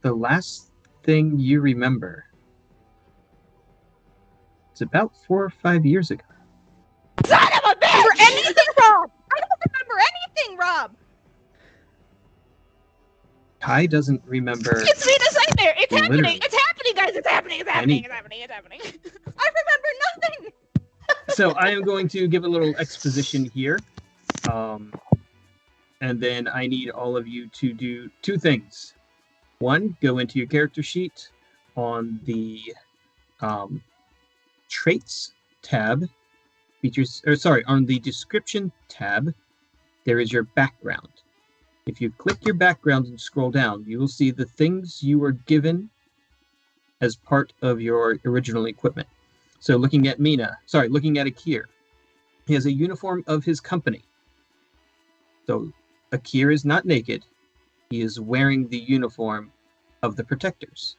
The last thing you remember is about 4 or 5 years ago. Son of a bitch! Remember anything, Rob? I don't remember anything, Rob. Kai doesn't remember. It's me to nightmare. It's happening. Literally. It's happening, guys. It's happening. It's happening. It's happening. It's happening. I remember nothing. So I am going to give a little exposition here. And then I need all of you to do 2 things. One, go into your character sheet on the traits tab. On the description tab, there is your background. If you click your background and scroll down, you will see the things you were given as part of your original equipment. So looking at Akir, he has a uniform of his company. So Akir is not naked. He is wearing the uniform of the Protectors.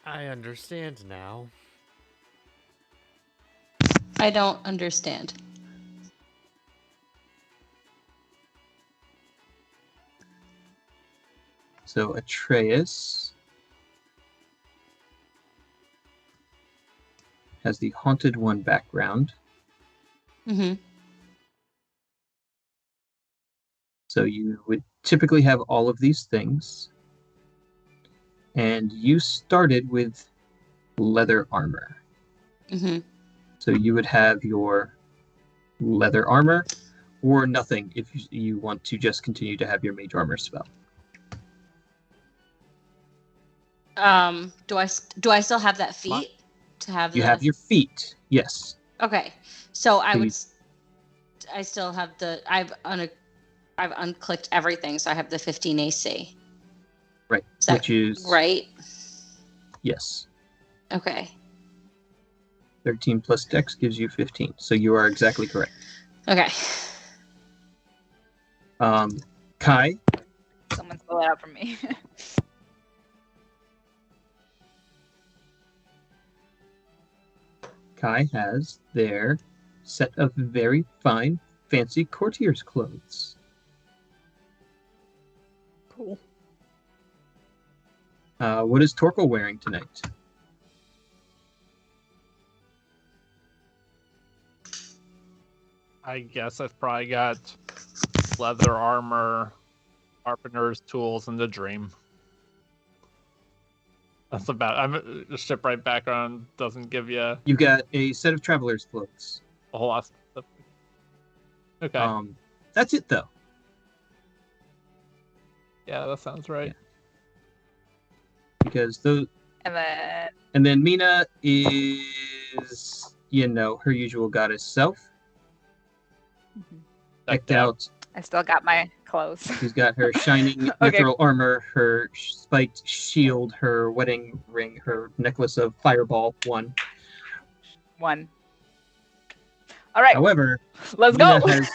I understand now. I don't understand. So Atreus has the Haunted One background. Mm-hmm. So you would typically have all of these things. And you started with leather armor. Mm-hmm. So you would have your leather armor or nothing if you want to just continue to have your mage armor spell. Do I still have that feat to have? You have your feet, yes. Okay, so I would. Please. I still have the. I've unclicked everything, so I have the 15 AC. Right, That, which is right. Yes. Okay. 13 plus Dex gives you 15, so you are exactly correct. Okay. Someone Kai, spell it out for me. Kai has their set of very fine, fancy courtier's clothes. Cool. What is Torkel wearing tonight? I guess I've probably got leather armor, carpenter's tools, and the dream. That's about. I'm the shipwright background doesn't give you a You've got a set of traveler's clothes. whole lot of stuff. Okay. That's it, though. Yeah, that sounds right. Because those, And then and then Mina is, her usual goddess self. Decked out. I still got my clothes. She's got her shining Okay. mithril armor, her spiked shield, her wedding ring, her necklace of fireball. One. All right, However, let's Mina go. has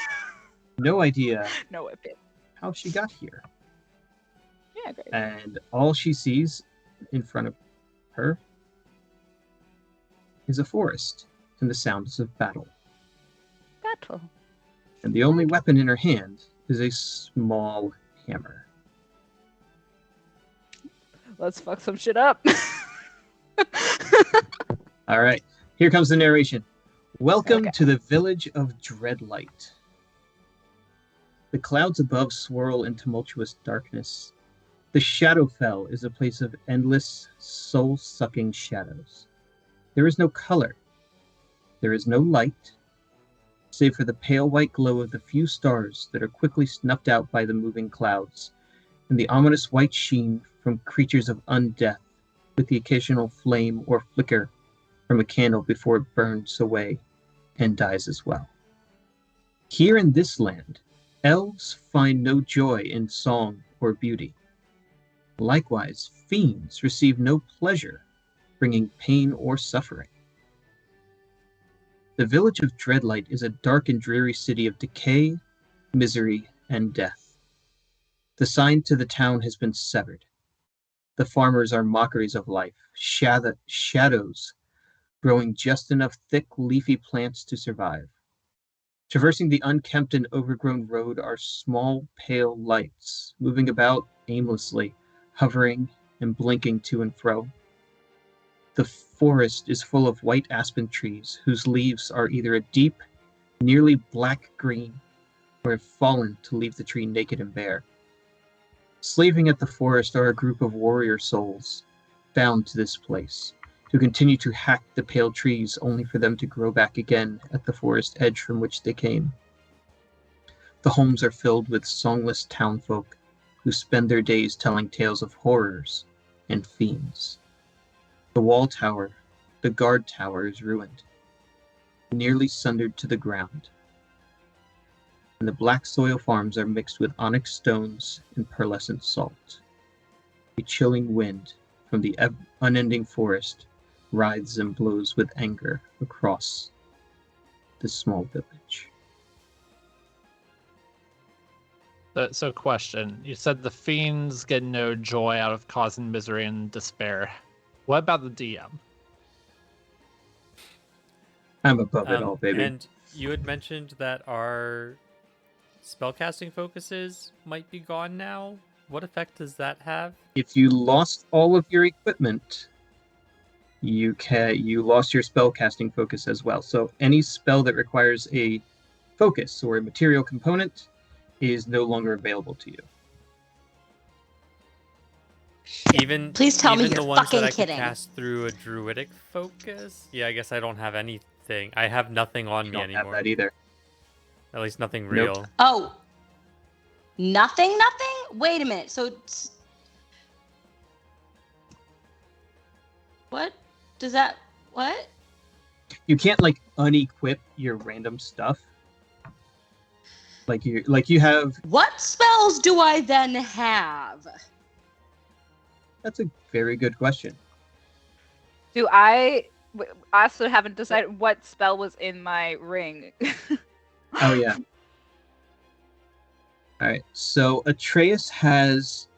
no idea No weapon. how she got here. Yeah, great. And all she sees in front of her is a forest and the sounds of battle. Battle. And the only weapon in her hand is a small hammer. Let's fuck some shit up. All right, here comes the narration. Welcome Okay. to the village of Dreadlight. The clouds above swirl in tumultuous darkness. The Shadowfell is a place of endless, soul-sucking shadows. There is no color. There is no light, save for the pale white glow of the few stars that are quickly snuffed out by the moving clouds, and the ominous white sheen from creatures of undeath, with the occasional flame or flicker from a candle before it burns away and dies as well. Here in this land, elves find no joy in song or beauty. Likewise, fiends receive no pleasure, bringing pain or suffering. The village of Dreadlight is a dark and dreary city of decay, misery, and death. The sign to the town has been severed. The farmers are mockeries of life, shadows growing just enough thick, leafy plants to survive. Traversing the unkempt and overgrown road are small, pale lights, moving about aimlessly, hovering and blinking to and fro. The forest is full of white aspen trees, whose leaves are either a deep, nearly black green, or have fallen to leave the tree naked and bare. Slaving at the forest are a group of warrior souls, bound to this place, who continue to hack the pale trees only for them to grow back again at the forest edge from which they came. The homes are filled with songless townfolk, who spend their days telling tales of horrors and fiends. The wall tower, the guard tower is ruined, nearly sundered to the ground. And the black soil farms are mixed with onyx stones and pearlescent salt. A chilling wind from the unending forest writhes and blows with anger across this small village. So question. You said the fiends get no joy out of causing misery and despair. What about the DM? I'm above it all, baby. And you had mentioned that our spellcasting focuses might be gone now. What effect does that have? If you lost all of your equipment, you lost your spellcasting focus as well. So any spell that requires a focus or a material component is no longer available to you. Even Please tell me even you're the ones fucking that I kidding. could cast through a druidic focus. Yeah, I guess I don't have anything. I have nothing on You me don't have anymore. that either. At least nothing Nope. real. Oh, nothing? Wait a minute. So, what does that? What? You can't like unequip your random stuff. Like you have. What spells do I then have? That's a very good question. I also haven't decided what spell was in my ring. Oh yeah. All right. So Atreus has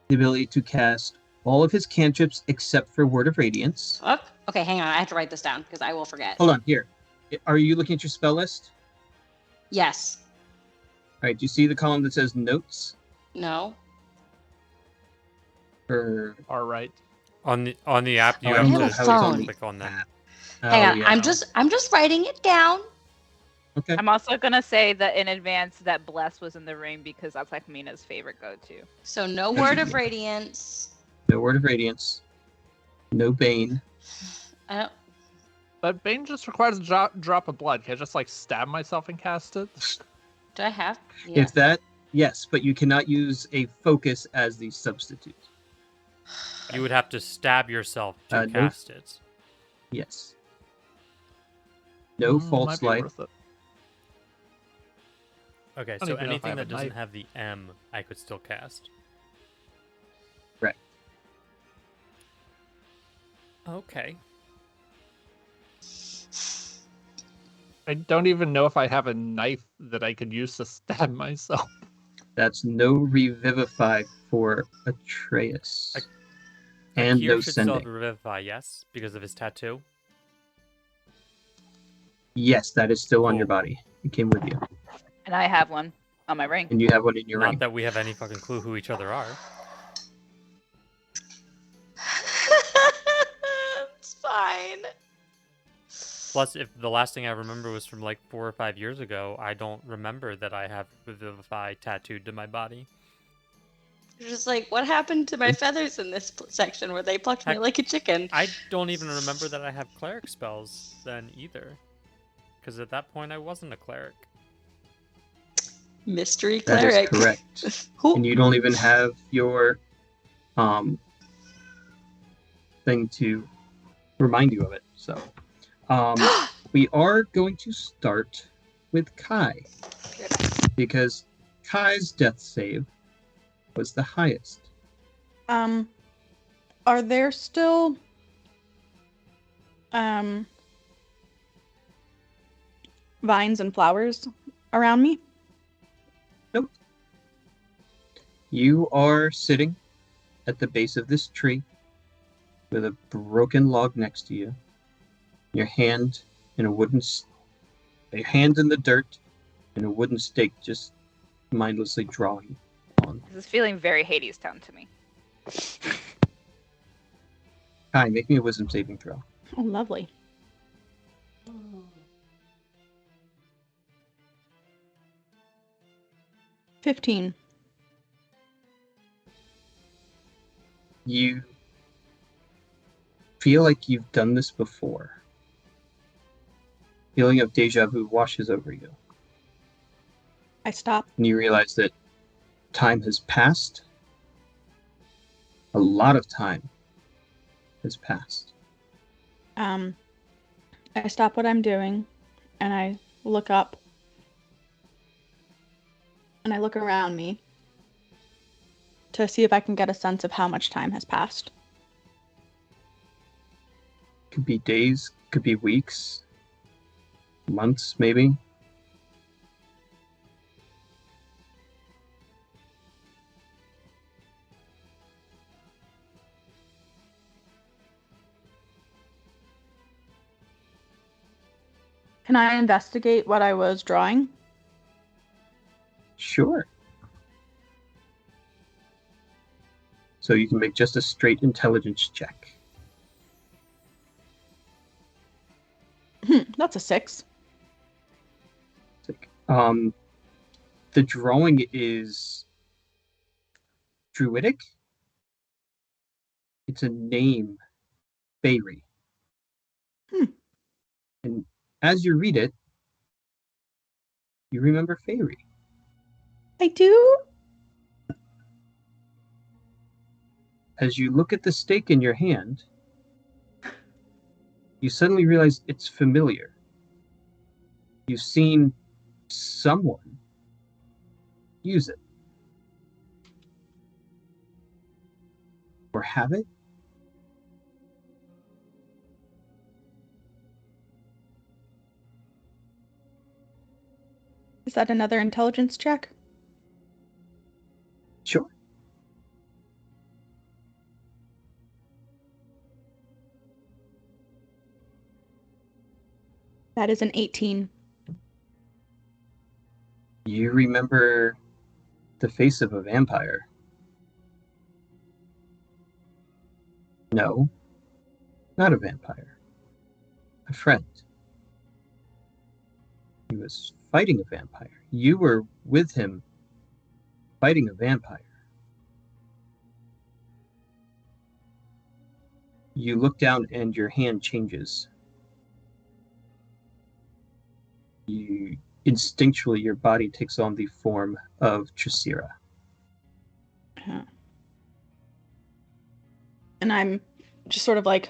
the ability to cast all of his cantrips except for Word of Radiance. Oh, okay, hang on. I have to write this down because I will forget. Hold on. Here. Are you looking at your spell list? Yes. All right. Do you see the column that says notes? No. Or All right. On the app, you I don't have know to how it's on the click on them. app. Hang Oh, on. yeah. I'm just writing it down. Okay. I'm also gonna say that in advance that Bless was in the ring because that's like Mina's favorite go-to. So no word of radiance. No Word of Radiance. No Bane. I don't, But Bane just requires a drop of blood. Can I just like stab myself and cast it? do I have? Yeah. If that, yes, but you cannot use a focus as the substitute. You would have to stab yourself to No. cast it. Yes. No false Might be light. worth it. Okay, don't so even know if I anything have that a doesn't knife. have the M, I could still cast. Right. Okay. I don't even know if I have a knife that I could use to stab myself. That's no revivify for Atreus. And Akir no should still have sending. Revivify, yes, because of his tattoo. Yes, that is still on your Cool. body. It came with you. And I have one on my ring. And you have one in your Not ring. that we have any fucking clue who each other are. It's fine. Plus, if the last thing I remember was from like 4 or 5 years ago, I don't remember that I have Revivify tattooed to my body. You're just like, what happened to my feathers in this section where they plucked me Heck, like a chicken? I don't even remember that I have cleric spells then either. Because at that point, I wasn't a cleric. Mystery That is cleric. correct. Who? And you don't even have your thing to remind you of it. So we are going to start with Kai. Because Kai's death save was the highest. Are there still vines and flowers around me? Nope. You are sitting at the base of this tree with a broken log next to you. Your hand in a hand in the dirt and a wooden stake just mindlessly drawing on. This is feeling very Hadestown to me. Kai, make me a wisdom saving throw. Oh, lovely. 15. You feel like you've done this before. Feeling of deja vu washes over you, I stop. and you realize that time has passed. A lot of time has passed. I stop what I'm doing and I look up and I look around me to see if I can get a sense of how much time has passed. Could be days, could be weeks, months, maybe. Can I investigate what I was drawing? Sure. So you can make just a straight intelligence check. That's a 6. The drawing is druidic. It's a name, Fairy. And as you read it, you remember Fairy. I do? As you look at the stake in your hand, you suddenly realize it's familiar. You've seen someone use it. Or have it? Is that another intelligence check? Sure. That is an 18. You remember the face of a vampire. No, not a vampire. A friend. He was fighting a vampire. You were with him fighting a vampire. You look down and your hand changes. You instinctually, your body takes on the form of Tricera. Huh. And I'm just sort of like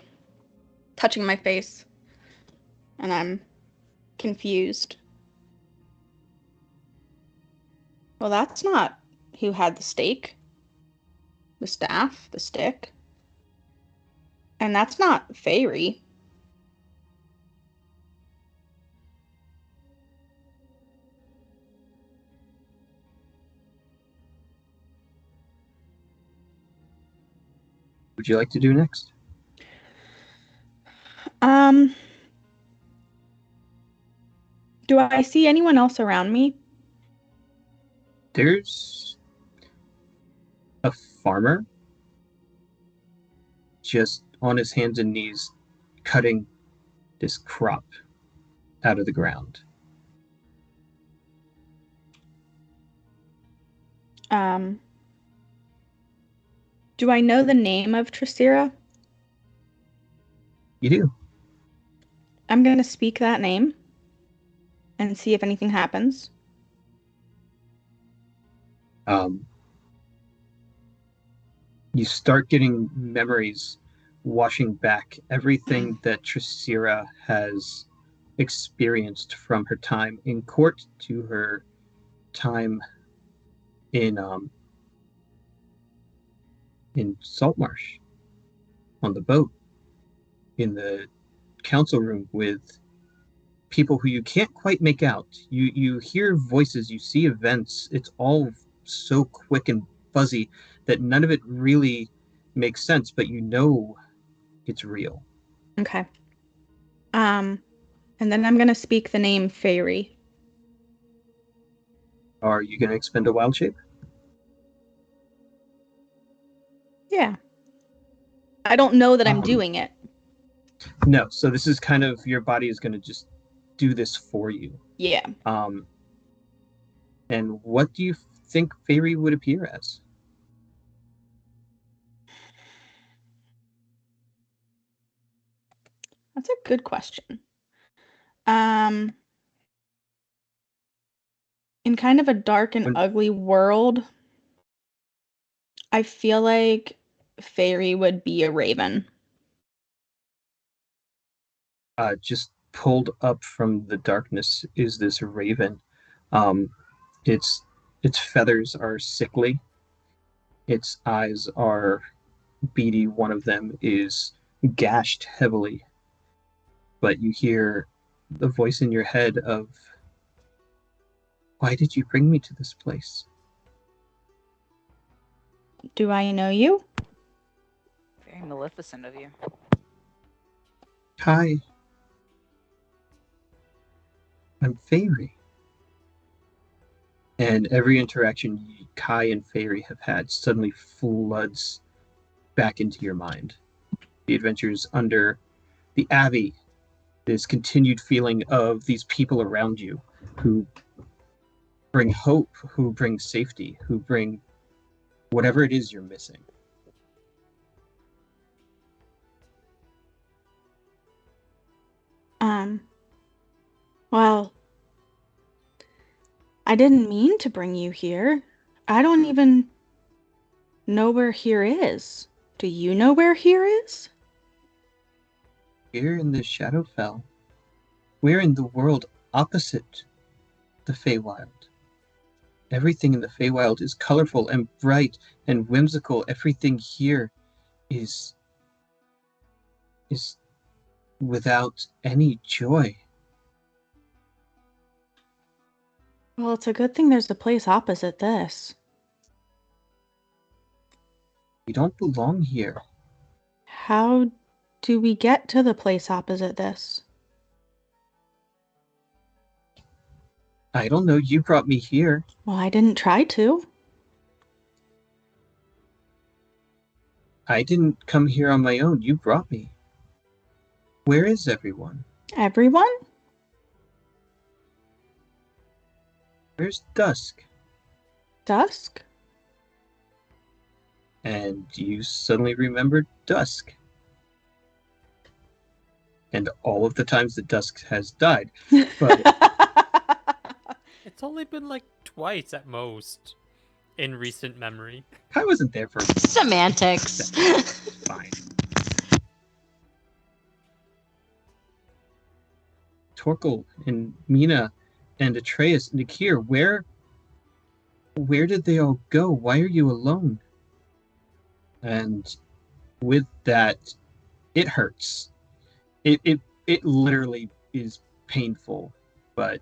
touching my face. And I'm confused. Well, that's not who had the stake, the staff, the stick. And that's not Fairy. What would you like to do next? Do I see anyone else around me? There's a farmer just on his hands and knees cutting this crop out of the ground. Do I know the name of Tricera? You do. I'm going to speak that name and see if anything happens. You start getting memories washing back, everything that Tricera has experienced from her time in court to her time in Saltmarsh, on the boat, in the council room with people who you can't quite make out. You hear voices, you see events. It's all so quick and fuzzy that none of it really makes sense, but you know it's real. Okay. And then I'm going to speak the name Fairy. Are you going to expend a wild shape? Yeah. I don't know that I'm doing it. No, so this is kind of, your body is going to just do this for you. Yeah. And what do you think Fairy would appear as? That's a good question. In kind of a dark and ugly world, I feel like Fairy would be a raven. just pulled up from the darkness is this raven. Um, its feathers are sickly. Its eyes are beady. One of them is gashed heavily. But you hear the voice in your head of, "Why did you bring me to this place?" Do I know you? Very maleficent of you. "Hi. I'm Fairy." And every interaction Kai and Fairy have had suddenly floods back into your mind. The adventures under the Abbey, this continued feeling of these people around you who bring hope, who bring safety, who bring whatever it is you're missing. Well, I didn't mean to bring you here. I don't even know where here is. Do you know where here is? We're in the Shadowfell. We're in the world opposite the Feywild. Everything in the Feywild is colorful and bright and whimsical. Everything here is without any joy. Well, it's a good thing there's a place opposite this. We don't belong here. How do we get to the place opposite this? I don't know. You brought me here. Well, I didn't try to. I didn't come here on my own. You brought me. Where is everyone? Everyone? Where's Dusk? Dusk? And you suddenly remembered Dusk. And all of the times that Dusk has died. But It's only been like twice at most in recent memory. I wasn't there for Semantics. fine. Torkel and Mina and Atreus and Akir, where did they all go? Why are you alone? And with that, it hurts. It literally is painful, but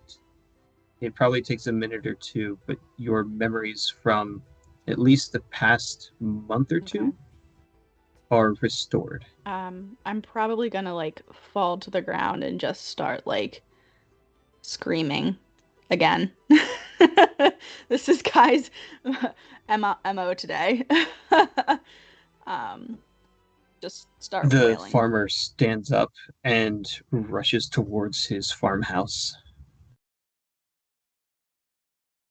it probably takes a minute or two, but your memories from at least the past month or two are restored. I'm probably gonna like fall to the ground and just start like screaming again. This is Kai's MO today. Just start The wailing. farmer stands up and rushes towards his farmhouse.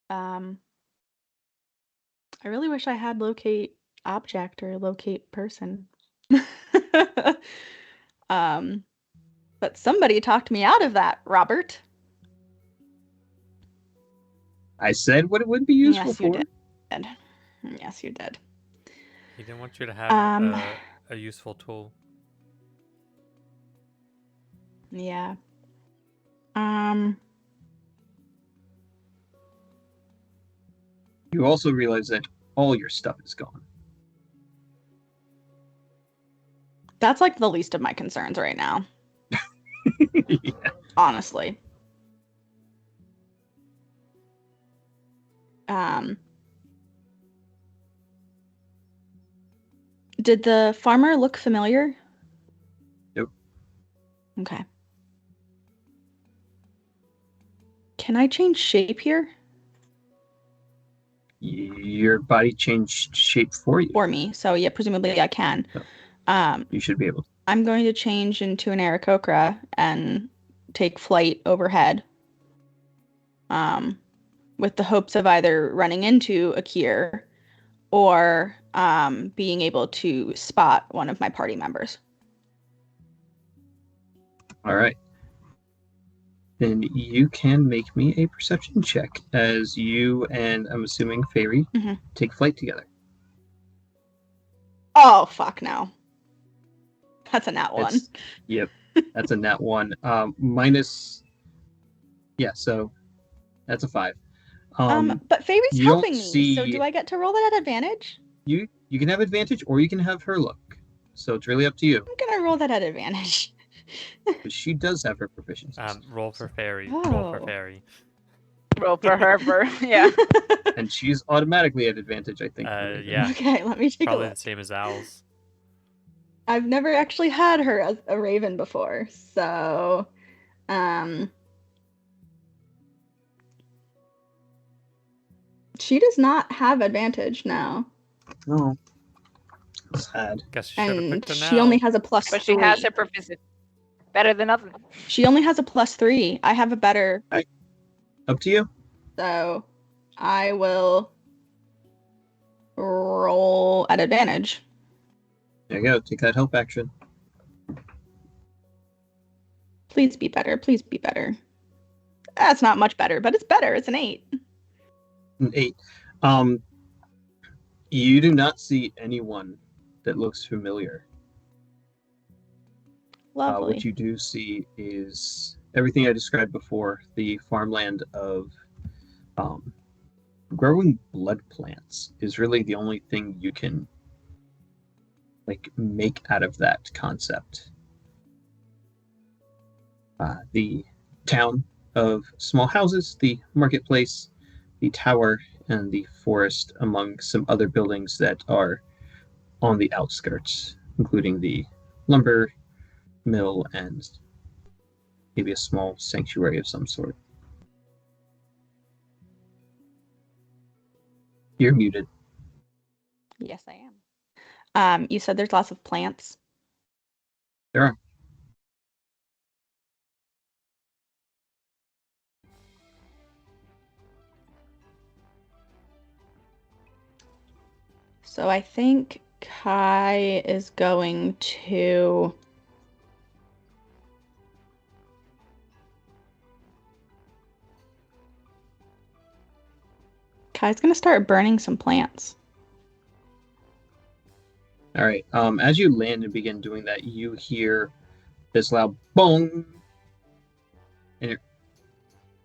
I really wish I had locate object or locate person. But somebody talked me out of that, Robert. I said what it would be useful Yes, you for. did. Yes, you did. He didn't want you to have a useful tool. Yeah. You also realize that all your stuff is gone. That's like the least of my concerns right now. Yeah. Honestly. Did the farmer look familiar? Nope. Okay. Can I change shape here? Your body changed shape for you. For me. So yeah, presumably I can. You should be able to. I'm going to change into an Aarakocra and take flight overhead. With the hopes of either running into Akir or being able to spot one of my party members. All right. Then you can make me a perception check as you and I'm assuming Fairy take flight together. Oh, fuck no. That's a nat one. Yep. That's a nat 1. Minus. Yeah, so that's a 5. But Fairy's you don't helping me, so see- do I get to roll that at advantage? You can have advantage, or you can have her look. So it's really up to you. I'm gonna roll that at advantage. But she does have her proficiencies. Roll for fairy. Roll for Oh. fairy. Roll for her for yeah. And she's automatically at advantage, I think. Yeah. Okay, let me take a Probably look. the same as Owl's. I've never actually had her as a raven before, so she does not have advantage now, No. Sad. Guess you should have and picked her now. she only has a plus. But she has 3. her proficiency. Better than nothing. She only has a +3. I have a better, Up to you. so I will roll at advantage. There you go. Take that help action. Please be better. Please be better. That's not much better, but it's better. It's an 8. An 8. You do not see anyone that looks familiar. Lovely. What you do see is everything I described before, the farmland of growing blood plants is really the only thing you can make out of that concept. The town of small houses, the marketplace, the tower, and the forest, among some other buildings that are on the outskirts, including the lumber mill and maybe a small sanctuary of some sort. You're muted. Yes, I am. You said there's lots of plants. There are. So I think Kai is going to start burning some plants. All right. As you land and begin doing that, you hear this loud bong, and it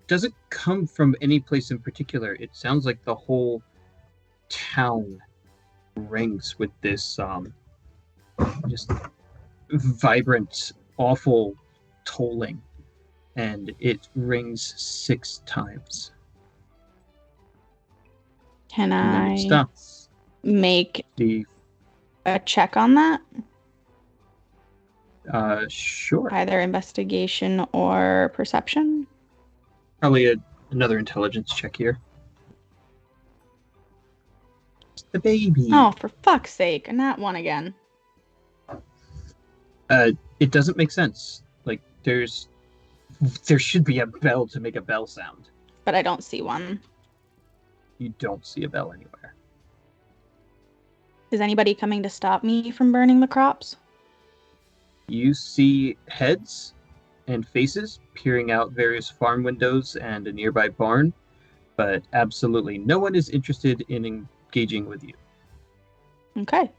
doesn't come from any place in particular. It sounds like the whole town rings with this just vibrant, awful tolling, and it rings 6 times. Can And then I it stops. make The a check on that? sure. Either investigation or perception? Probably another intelligence check here. It's the baby. Oh, for fuck's sake. And that one again. It doesn't make sense. There should be a bell to make a bell sound. But I don't see one. You don't see a bell anywhere. Is anybody coming to stop me from burning the crops? You see heads and faces peering out various farm windows and a nearby barn, but absolutely no one is interested in engaging with you. Okay.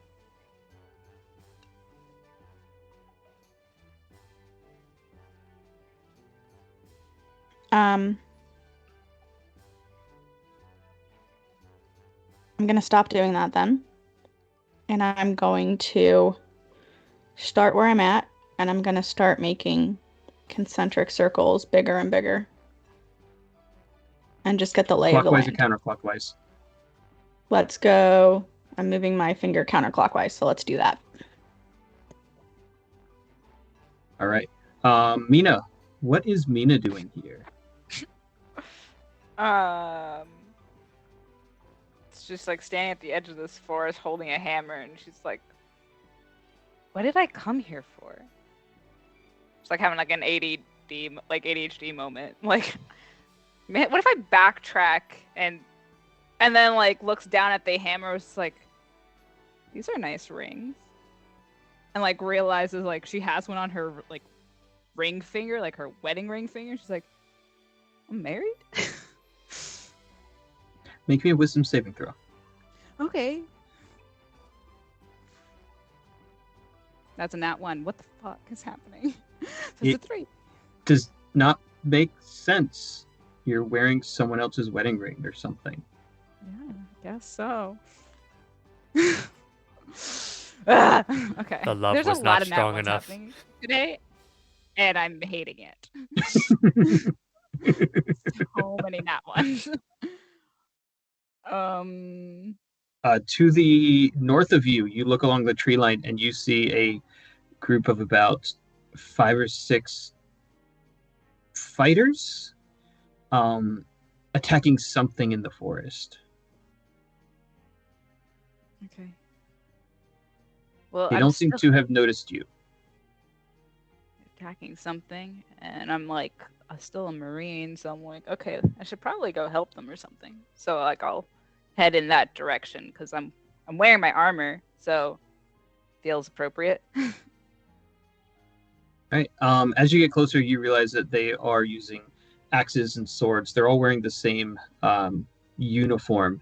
I'm going to stop doing that then. And I'm going to start where I'm at, and I'm going to start making concentric circles bigger and bigger. And just get the lay of the Clockwise or land. counterclockwise? Let's go. I'm moving my finger counterclockwise, so let's do that. All right. Mina, what is Mina doing here? It's just like standing at the edge of this forest holding a hammer, and she's like, what did I come here for? It's like having like an ADHD moment. Like, man, what if I backtrack and then like looks down at the hammer, was like, these are nice rings, and like realizes like she has one on her like ring finger, like her wedding ring finger. She's like, I'm married. Make me a wisdom saving throw. Okay. That's a nat 1. What the fuck is happening? It's It- a 3. Does not make sense. You're wearing someone else's wedding ring or something. Yeah, I guess so. Ah, okay. The love There's was a not lot of nat strong ones enough. happening today, and I'm hating it. So many nat ones. To the north of you, you look along the tree line and you see a group of about 5 or 6 fighters attacking something in the forest. Okay. Well, They I'm don't seem still to have noticed you. attacking something, and I'm like, I'm still a marine, so I'm like, okay, I should probably go help them or something. So like, I'll head in that direction because I'm wearing my armor, so feels appropriate. Right. As you get closer, you realize that they are using axes and swords. They're all wearing the same uniform,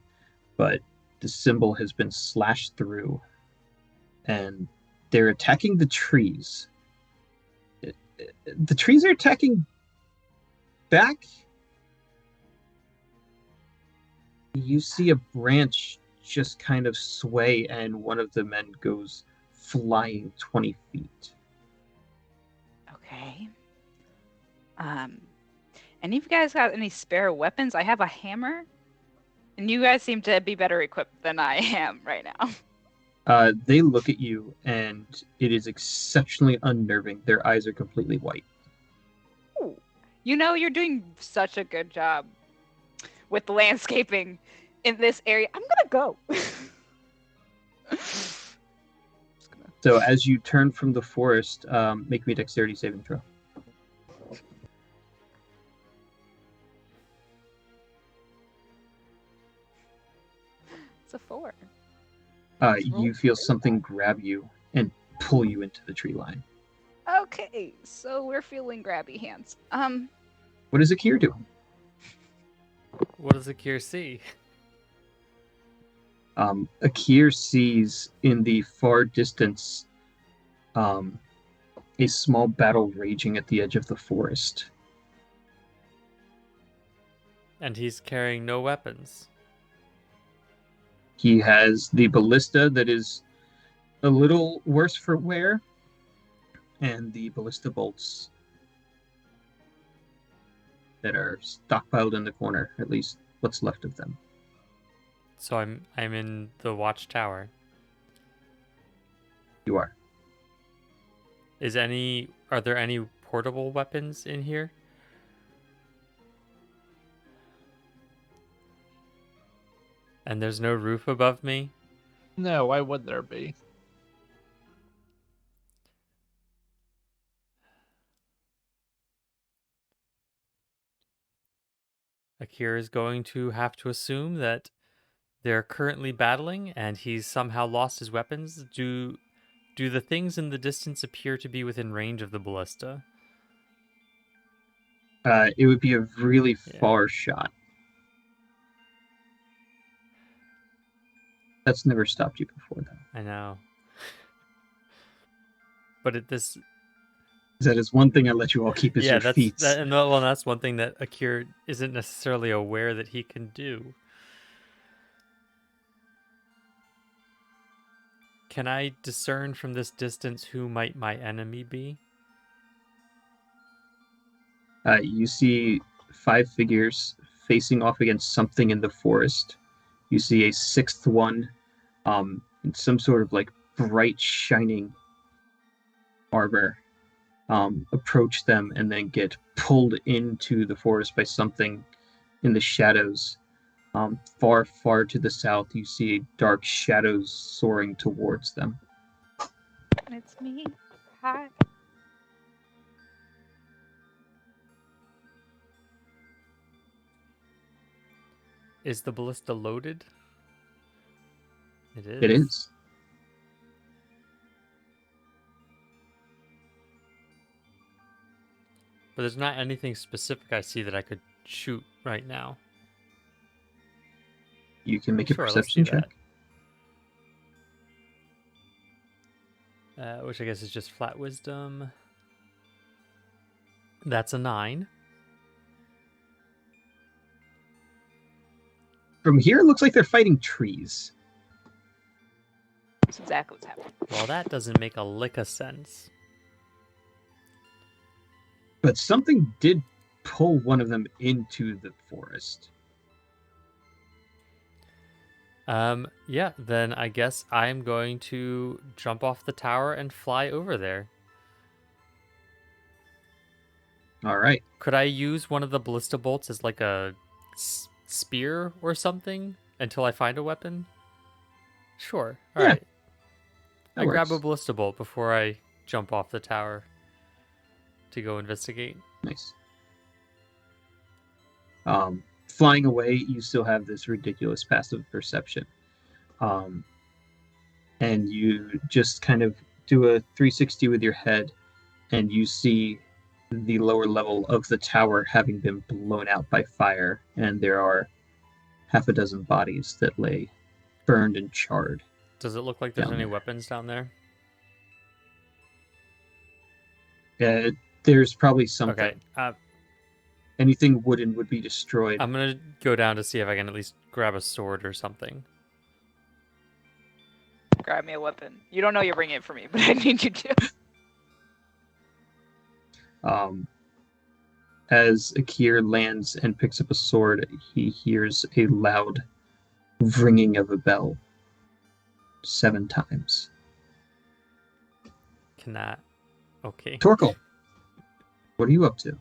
but the symbol has been slashed through, and they're attacking the trees. The trees are attacking back. You see a branch just kind of sway, and one of the men goes flying 20 feet. Okay. Any of you guys got any spare weapons? I have a hammer, and you guys seem to be better equipped than I am right now. They look at you, and it is exceptionally unnerving. Their eyes are completely white. Ooh. You know, you're doing such a good job with the landscaping in this area. I'm gonna go. So as you turn from the forest, make me a dexterity saving throw. It's a 4. You feel something grab you and pull you into the tree line. Okay, so we're feeling grabby hands. What is Akir doing? What does Akir see? Akir sees in the far distance a small battle raging at the edge of the forest. And he's carrying no weapons. He has the ballista that is a little worse for wear, and the ballista bolts that are stockpiled in the corner, at least what's left of them. So I'm in the watchtower. You are. Are there any portable weapons in here? And there's no roof above me? No, why would there be? Akira is going to have to assume that they're currently battling and he's somehow lost his weapons. Do the things in the distance appear to be within range of the ballista? It would be a really far shot. That's never stopped you before, though. I know. But That is one thing I let you all keep is your feats. That's one thing that Akir isn't necessarily aware that he can do. Can I discern from this distance who might my enemy be? You see 5 figures facing off against something in the forest. You see a 6th one in some sort of like bright shining armor approach them and then get pulled into the forest by something in the shadows. Far, far to the south, you see dark shadows soaring towards them. It's me. Hi. Is the ballista loaded? It is. It is. But there's not anything specific I see that I could shoot right now. You can make a Sure, let's perception do check. Which I guess is just flat wisdom. That's a 9. From here, it looks like they're fighting trees. That's exactly what's happening. Well, that doesn't make a lick of sense. But something did pull one of them into the forest. Yeah, then I guess I'm going to jump off the tower and fly over there. All right. Could I use one of the ballista bolts as like a spear or something until I find a weapon? Sure. All Yeah, right. that I grab a works. ballista bolt before I jump off the tower to go investigate. Nice. Flying away, you still have this ridiculous passive perception. And you just kind of do a 360 with your head, and you see the lower level of the tower having been blown out by fire, and there are half a dozen bodies that lay burned and charred. Does it look like there's Down any there. weapons down there? There's probably something. Okay. Anything wooden would be destroyed. I'm gonna go down to see if I can at least grab a sword or something. Grab me a weapon. You don't know you're bringing it for me, but I need you to. As Akir lands and picks up a sword, he hears a loud ringing of a bell 7 times. Cannot. Okay. Torkel, what are you up to?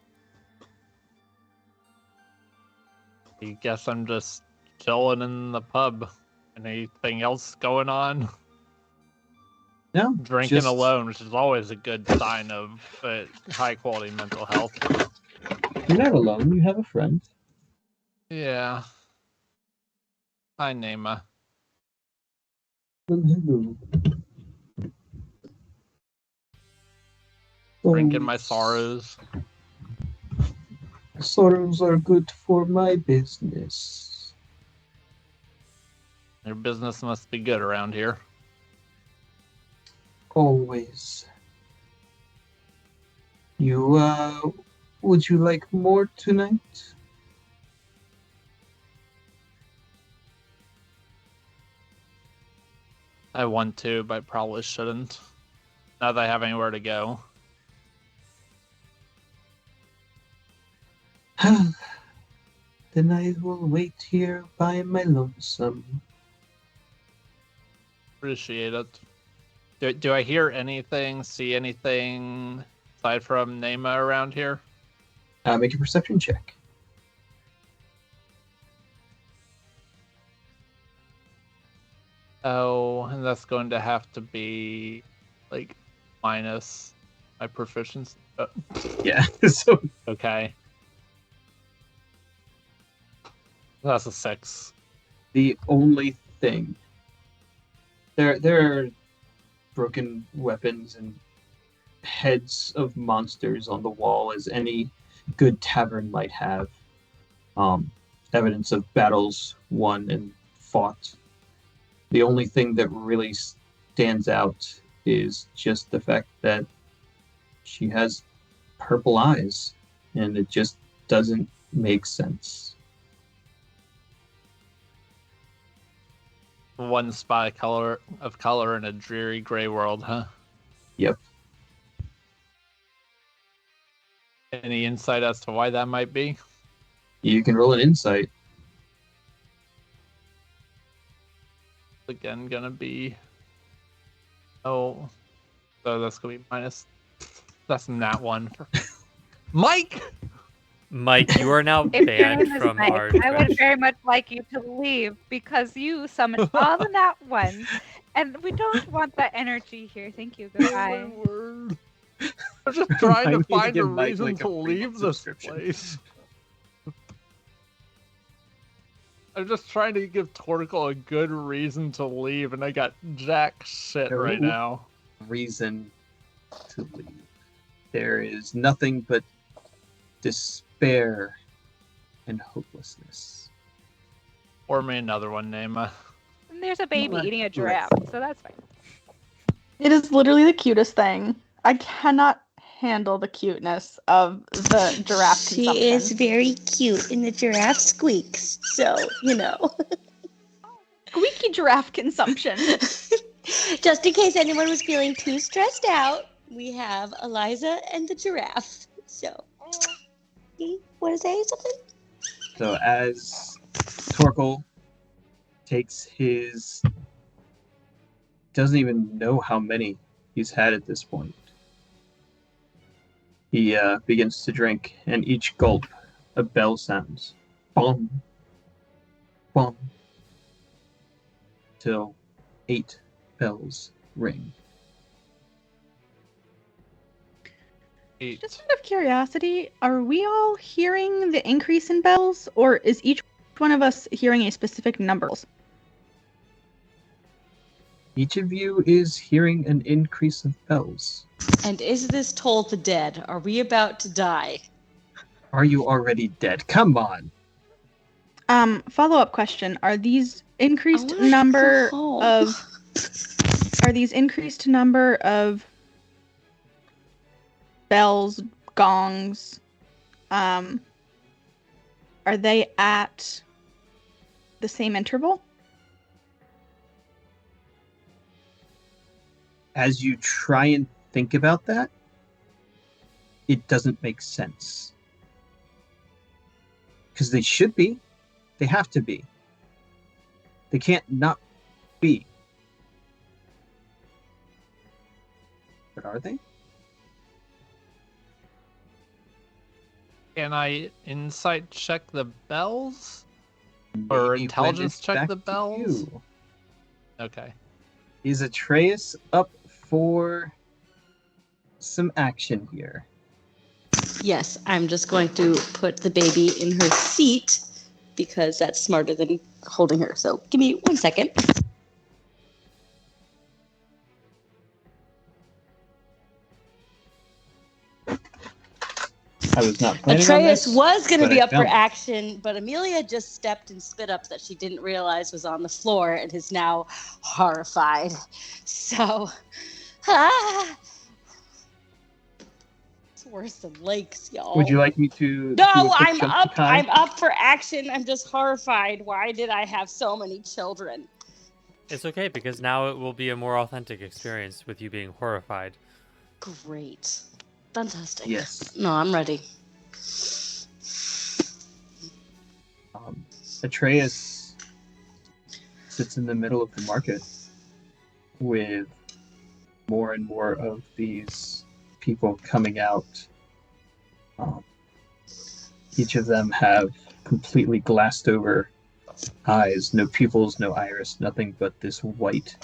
I guess I'm just chilling in the pub. Anything else going on? No, Drinking just- alone, which is always a good sign of high quality mental health. You're not alone. You have a friend. Yeah. Hi, Nema. Well, hello. Drinking my sorrows. Sorrows are good for my business. Your business must be good around here. Always. You, would you like more tonight? I want to, but I probably shouldn't. Now that I have anywhere to go. Then I will wait here by my lonesome. Appreciate it. Do I hear anything, see anything aside from Nema around here? Make a perception check. Oh, and that's going to have to be like minus my proficiency. Yeah, so Okay. That's a 6. the only thing there are broken weapons and heads of monsters on the wall, as any good tavern might have. Evidence of battles won and fought. The only thing that really stands out is just the fact that she has purple eyes, and it just doesn't make sense. One spot of color in a dreary gray world, huh? Yep. Any insight as to why that might be? You can roll an insight. Again, gonna be. Oh, so that's gonna be minus. That's not one. Mike. Mike, you are now If your banned name is from Mike, our I would Twitch. very much like you to leave because you summoned all the nat ones, and we don't want that energy here. Thank you. My Goodbye. word. I'm just trying I to need to find a give Mike, reason like, a to free leave this subscription. place. I'm just trying to give Torkel a good reason to leave, and I got jack shit right No. now. Reason to leave. There is nothing but despair and hopelessness. Pour me another one, Nema. And there's a baby Let's- eating a giraffe, so that's fine. It is literally the cutest thing. I cannot handle the cuteness of the giraffe consumption. She is very cute, and the giraffe squeaks. So, Squeaky giraffe consumption. Just in case anyone was feeling too stressed out, we have Eliza and the giraffe. So, want to say something? So as Torkel takes his... doesn't even know how many he's had at this point. He begins to drink, and each gulp, a bell sounds. Bong. Bong. Till 8 bells ring. 8. Just out of curiosity, are we all hearing the increase in bells, or is each one of us hearing a specific number? Each of you is hearing an increase of bells. And is this toll the dead? Are we about to die? Are you already dead? Come on! Follow-up question. Are these increased I wanna number go home. of... Are these increased number of bells, gongs, are they at the same interval? As you try and think about that, it doesn't make sense. Because they should be. They have to be. They can't not be. But are they? Can I insight check the bells? Or Maybe intelligence when it's check back the to bells? you. Okay. Is Atreus up for some action here? Yes, I'm just going to put the baby in her seat because that's smarter than holding her. So give me 1 second. I was not planning on Atreus this, was going to but be I up for found it. action, but Amelia just stepped and spit up that she didn't realize was on the floor and is now horrified. So, it's worse than lakes, y'all. Would you like me to? No, do a quick I'm jump to up. Kai? I'm up for action. I'm just horrified. Why did I have so many children? It's okay because now it will be a more authentic experience with you being horrified. Great. Fantastic. Yes. No, I'm ready. Atreus sits in the middle of the market with more and more of these people coming out. Each of them have completely glassed over eyes, no pupils, no iris, nothing but this white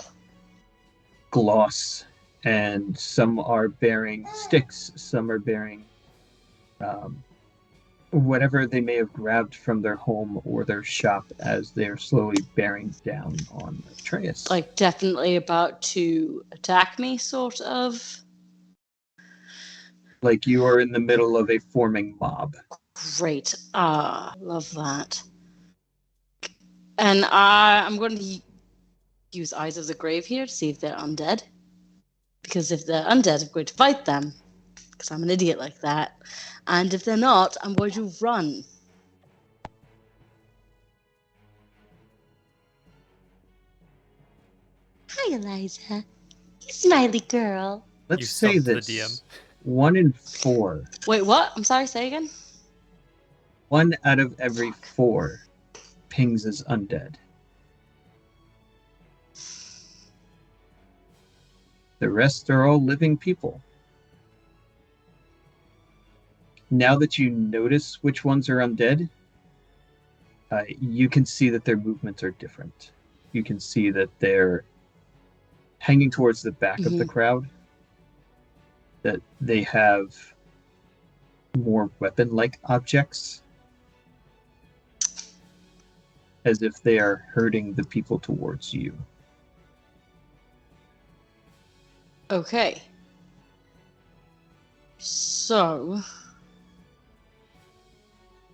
gloss. And some are bearing sticks, some are bearing whatever they may have grabbed from their home or their shop as they're slowly bearing down on Atreus. Like, definitely about to attack me, sort of. Like you are in the middle of a forming mob. Great. Love that. And I'm going to use Eyes of the Grave here to see if they're undead. Because if they're undead, I'm going to fight them. Because I'm an idiot like that. And if they're not, I'm going to run. Hi, Eliza. You smiley girl. Let's You say stumped the this. DM. 1 in 4. Wait, what? I'm sorry, say again? 1 out of every 4 pings as undead. The rest are all living people. Now that you notice which ones are undead, you can see that their movements are different. You can see that they're hanging towards the back of the crowd, that they have more weapon-like objects, as if they are herding the people towards you. Okay. So,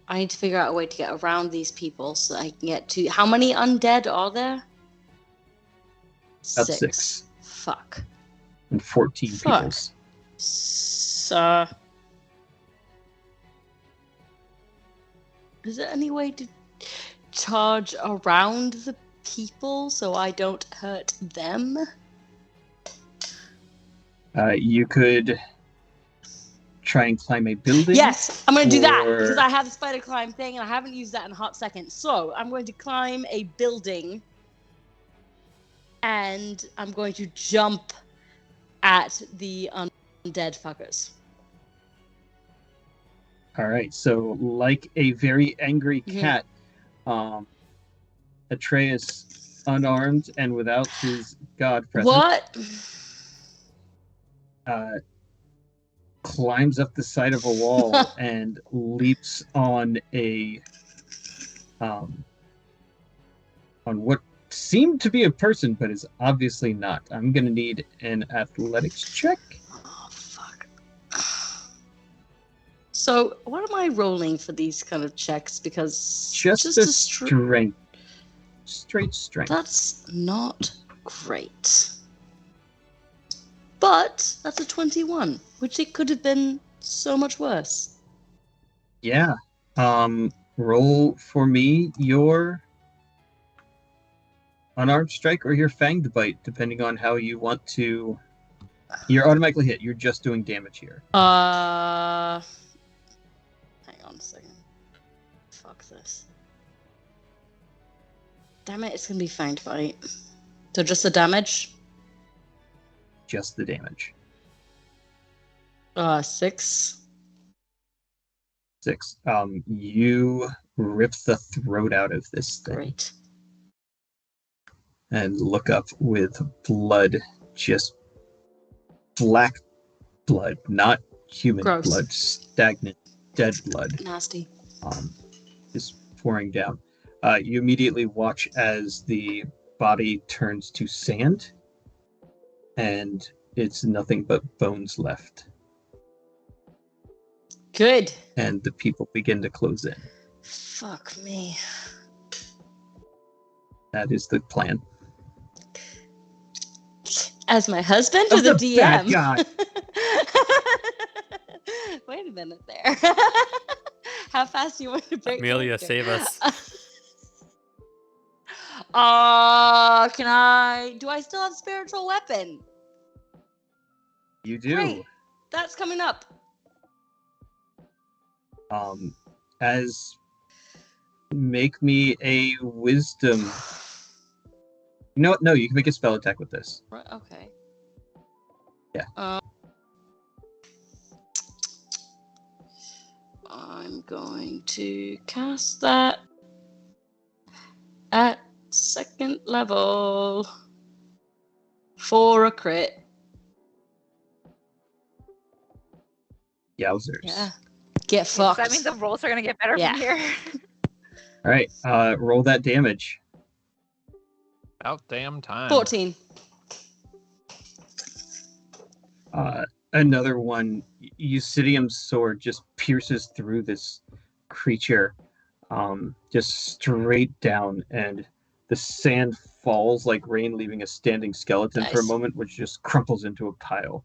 I need to figure out a way to get around these people so I can get to... How many undead are there? About 6. Fuck. And 14 Fuck. peoples. So Is there any way to charge around the people so I don't hurt them? You could try and climb a building. Yes, I'm going to do that or- because I have the spider climb thing and I haven't used that in a hot second. So I'm going to climb a building and I'm going to jump at the undead fuckers. All right, so like a very angry Mhm. cat, Atreus, unarmed and without his god present, What? climbs up the side of a wall and leaps on on what seemed to be a person, but is obviously not. I'm gonna need an athletics check. Oh, fuck. So, what am I rolling for these kind of checks? Because Just a a strength, straight strength. That's not great. But that's a 21, which it could have been so much worse. Yeah. Roll for me your unarmed strike or your fanged bite, depending on how you want to. You're automatically hit. You're just doing damage here. Hang on a second. Fuck this. Damn it, it's gonna be fanged bite. So just the damage? Just the damage. 6. 6. You rip the throat out of this thing Great. and look up with blood, just black blood, not human Gross. blood, stagnant, dead blood. Nasty. Is pouring down. You immediately watch as the body turns to sand, and it's nothing but bones left. Good. And the people begin to close in. Fuck me. That is the plan. As my husband or Of the the bad DM? guy. Wait a minute there. How fast do you want to break? Amelia, character? save us. Can I? Do I still have spiritual weapon? You do. Great. That's coming up. As make me a wisdom. No, you can make a spell attack with this. Right, okay. Yeah. I'm going to cast that at 2nd level for a crit. Yowzers. Yeah. Get Does fucked. that mean the rolls are gonna get better Yeah. from here? All right. Roll that damage. About damn time. 14. Another one. Eusidium's sword just pierces through this creature, just straight down, and the sand falls like rain, leaving a standing skeleton for a Nice. moment, which just crumples into a pile.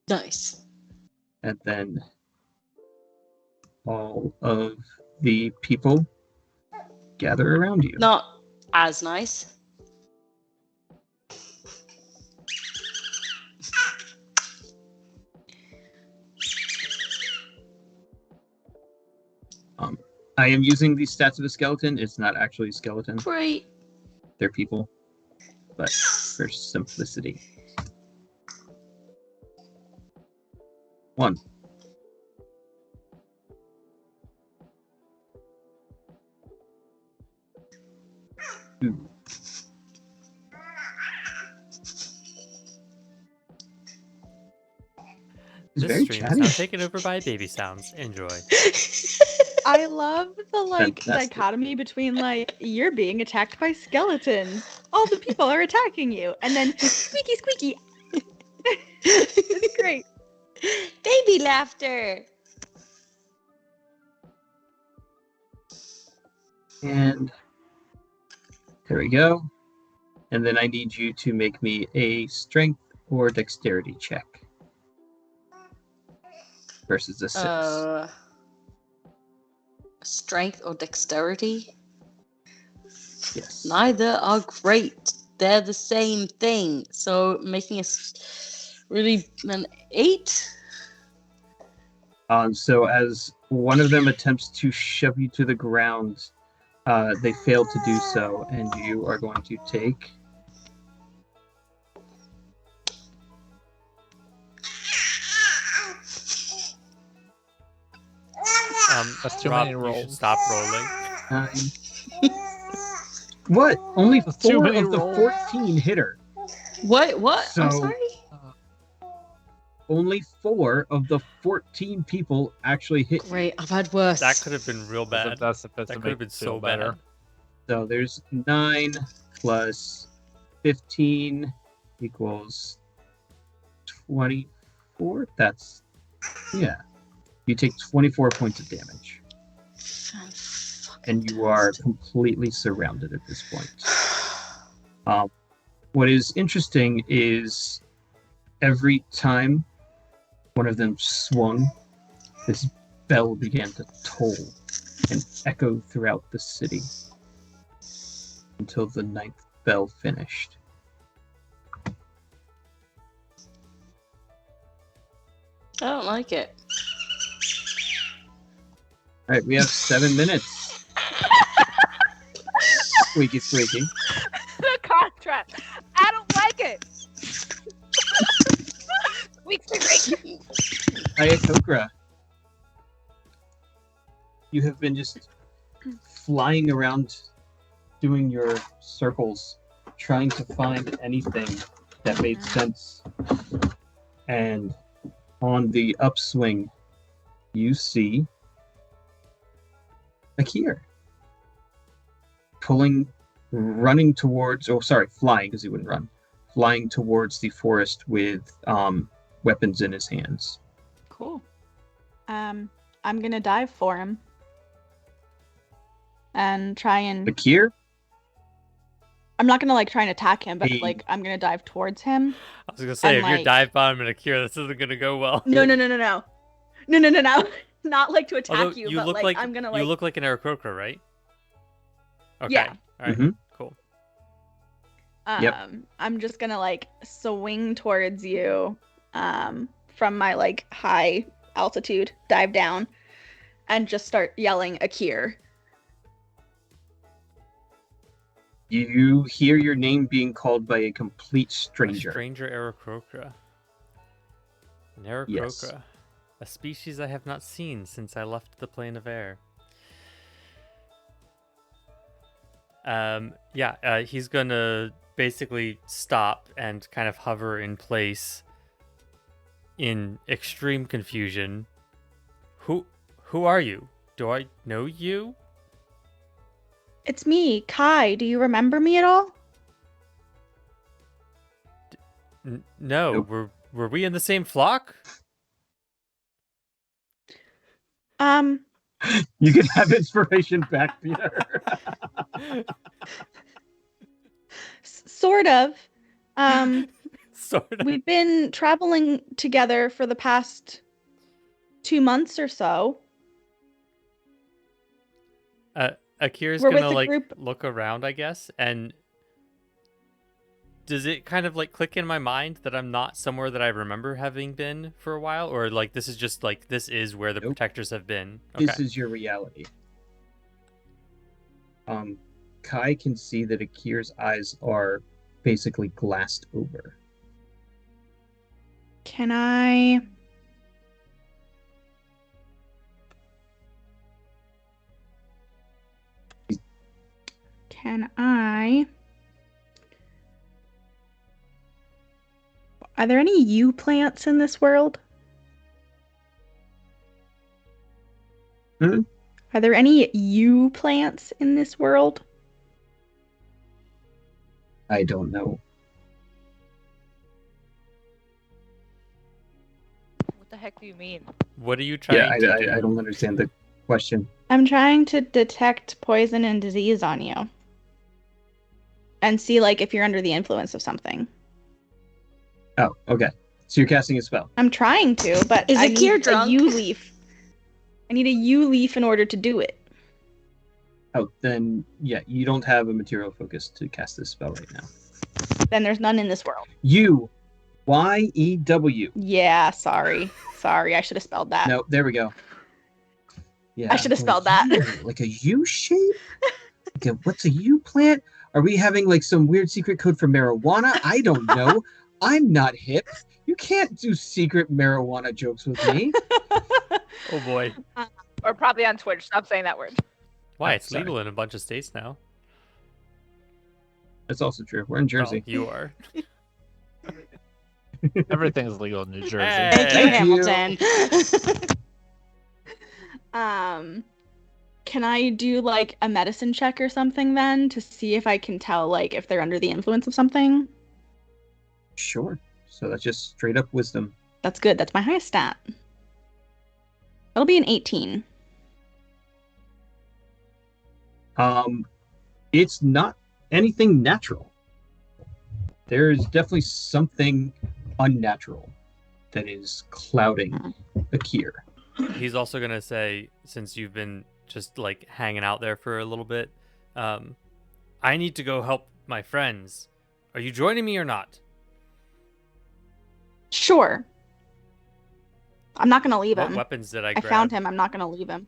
Nice. And then all of the people gather around you. Not as nice. I am using the stats of a skeleton. It's not actually a skeleton. Great. They're people. But for simplicity. 1. 2. It's This very stream is chatty. now taken over by baby sounds. Enjoy. I love the like Fantastic. dichotomy between like you're being attacked by skeletons, all the people are attacking you, and then squeaky squeaky. It's great. Baby laughter. And there we go. And then I need you to make me a strength or dexterity check. versus a 6. Strength or dexterity? Yes. Neither are great. They're the same thing. So making really an 8? So as one of them attempts to shove you to the ground, they fail to do so, and you are going to take... That's too Rob, many you should rolls. stop rolling. 9. What? Only That's too 4 many of the rolls. 14 hit her. What? I'm So- sorry? Only 4 of the 14 people actually hit you. Great, I've had worse. That could have been real bad. That's That could have been so bad. So there's 9 plus 15 equals 24. That's, yeah. You take 24 points of damage. And you are completely surrounded at this point. What is interesting is every time one of them swung, this bell began to toll and echo throughout the city until the 9th bell finished. I don't like it. All right, we have 7 minutes. Squeaky, squeaky. The contract. I don't like it. Squeak, squeak, squeak. Ayakokra, you have been just flying around doing your circles, trying to find anything that made sense. And on the upswing, you see Akir running towards, flying, because he wouldn't run, flying towards the forest with weapons in his hands. Cool. I'm gonna dive for him and try and. Akir? I'm not gonna try and attack him, but Hey. I'm gonna dive towards him. I was gonna say, And, if you're dive bomb and a cure, this isn't gonna go well. No. Not to attack Although you, you but look like I'm gonna you look like an Aarakocra, right? Okay. Yeah. All right. Mhm. Cool. Yep. I'm just gonna swing towards you, from my high altitude, dive down, and just start yelling Akir. You hear your name being called by a complete A stranger. stranger Aarakocra. An Aarakocra. Yes. A species I have not seen since I left the plane of air. He's gonna basically stop and kind of hover in place in extreme confusion. Who are you? Do I know you? It's me, Kai. Do you remember me at all? No. Nope. Were we in the same flock? You can have inspiration back, Peter. Sort of. Sort of. We've been traveling together for the past 2 months or so. Akira's We're with gonna the group- look around, I guess, and does it kind of click in my mind that I'm not somewhere that I remember having been for a while, or this is just this is where the Nope. protectors have been? Okay. This is your reality. Kai can see that Akir's eyes are basically glassed over. Can I... Are there any yew plants in this world? Hmm? Are there any yew plants in this world? I don't know. What the heck do you mean? What are you trying to do? I don't understand the question. I'm trying to detect poison and disease on you. And see if you're under the influence of something. Oh, okay. So you're casting a spell. I'm trying to, but Is I Akir need a drunk? U leaf. I need a U leaf in order to do it. Oh, then yeah, you don't have a material focus to cast this spell right now. Then there's none in this world. U-Y-E-W. Yeah, sorry. Sorry, I should have spelled that. No, there we go. Yeah, I should have spelled that. Like a U shape? Like what's a U plant? Are we having like some weird secret code for marijuana? I don't know. I'm not hip. You can't do secret marijuana jokes with me. Oh boy. Or probably on Twitch. Stop saying that word. Why? Oh, It's sorry. legal in a bunch of states now. That's also true. We're in Jersey. Oh, you are. Everything's legal in New Jersey. Hey. Thank you, Thank you. Hamilton. Can I do like a medicine check or something then to see if I can tell like if they're under the influence of something? Sure. So that's just straight up wisdom. That's good. That's my highest stat. That'll be an 18. It's not anything natural. There's definitely something unnatural that is clouding Akir. He's also gonna say, since you've been just like hanging out there for a little bit, I need to go help my friends. Are you joining me or not? Sure. I'm not gonna leave What him. weapons did I I grab? found him. I'm not gonna leave him.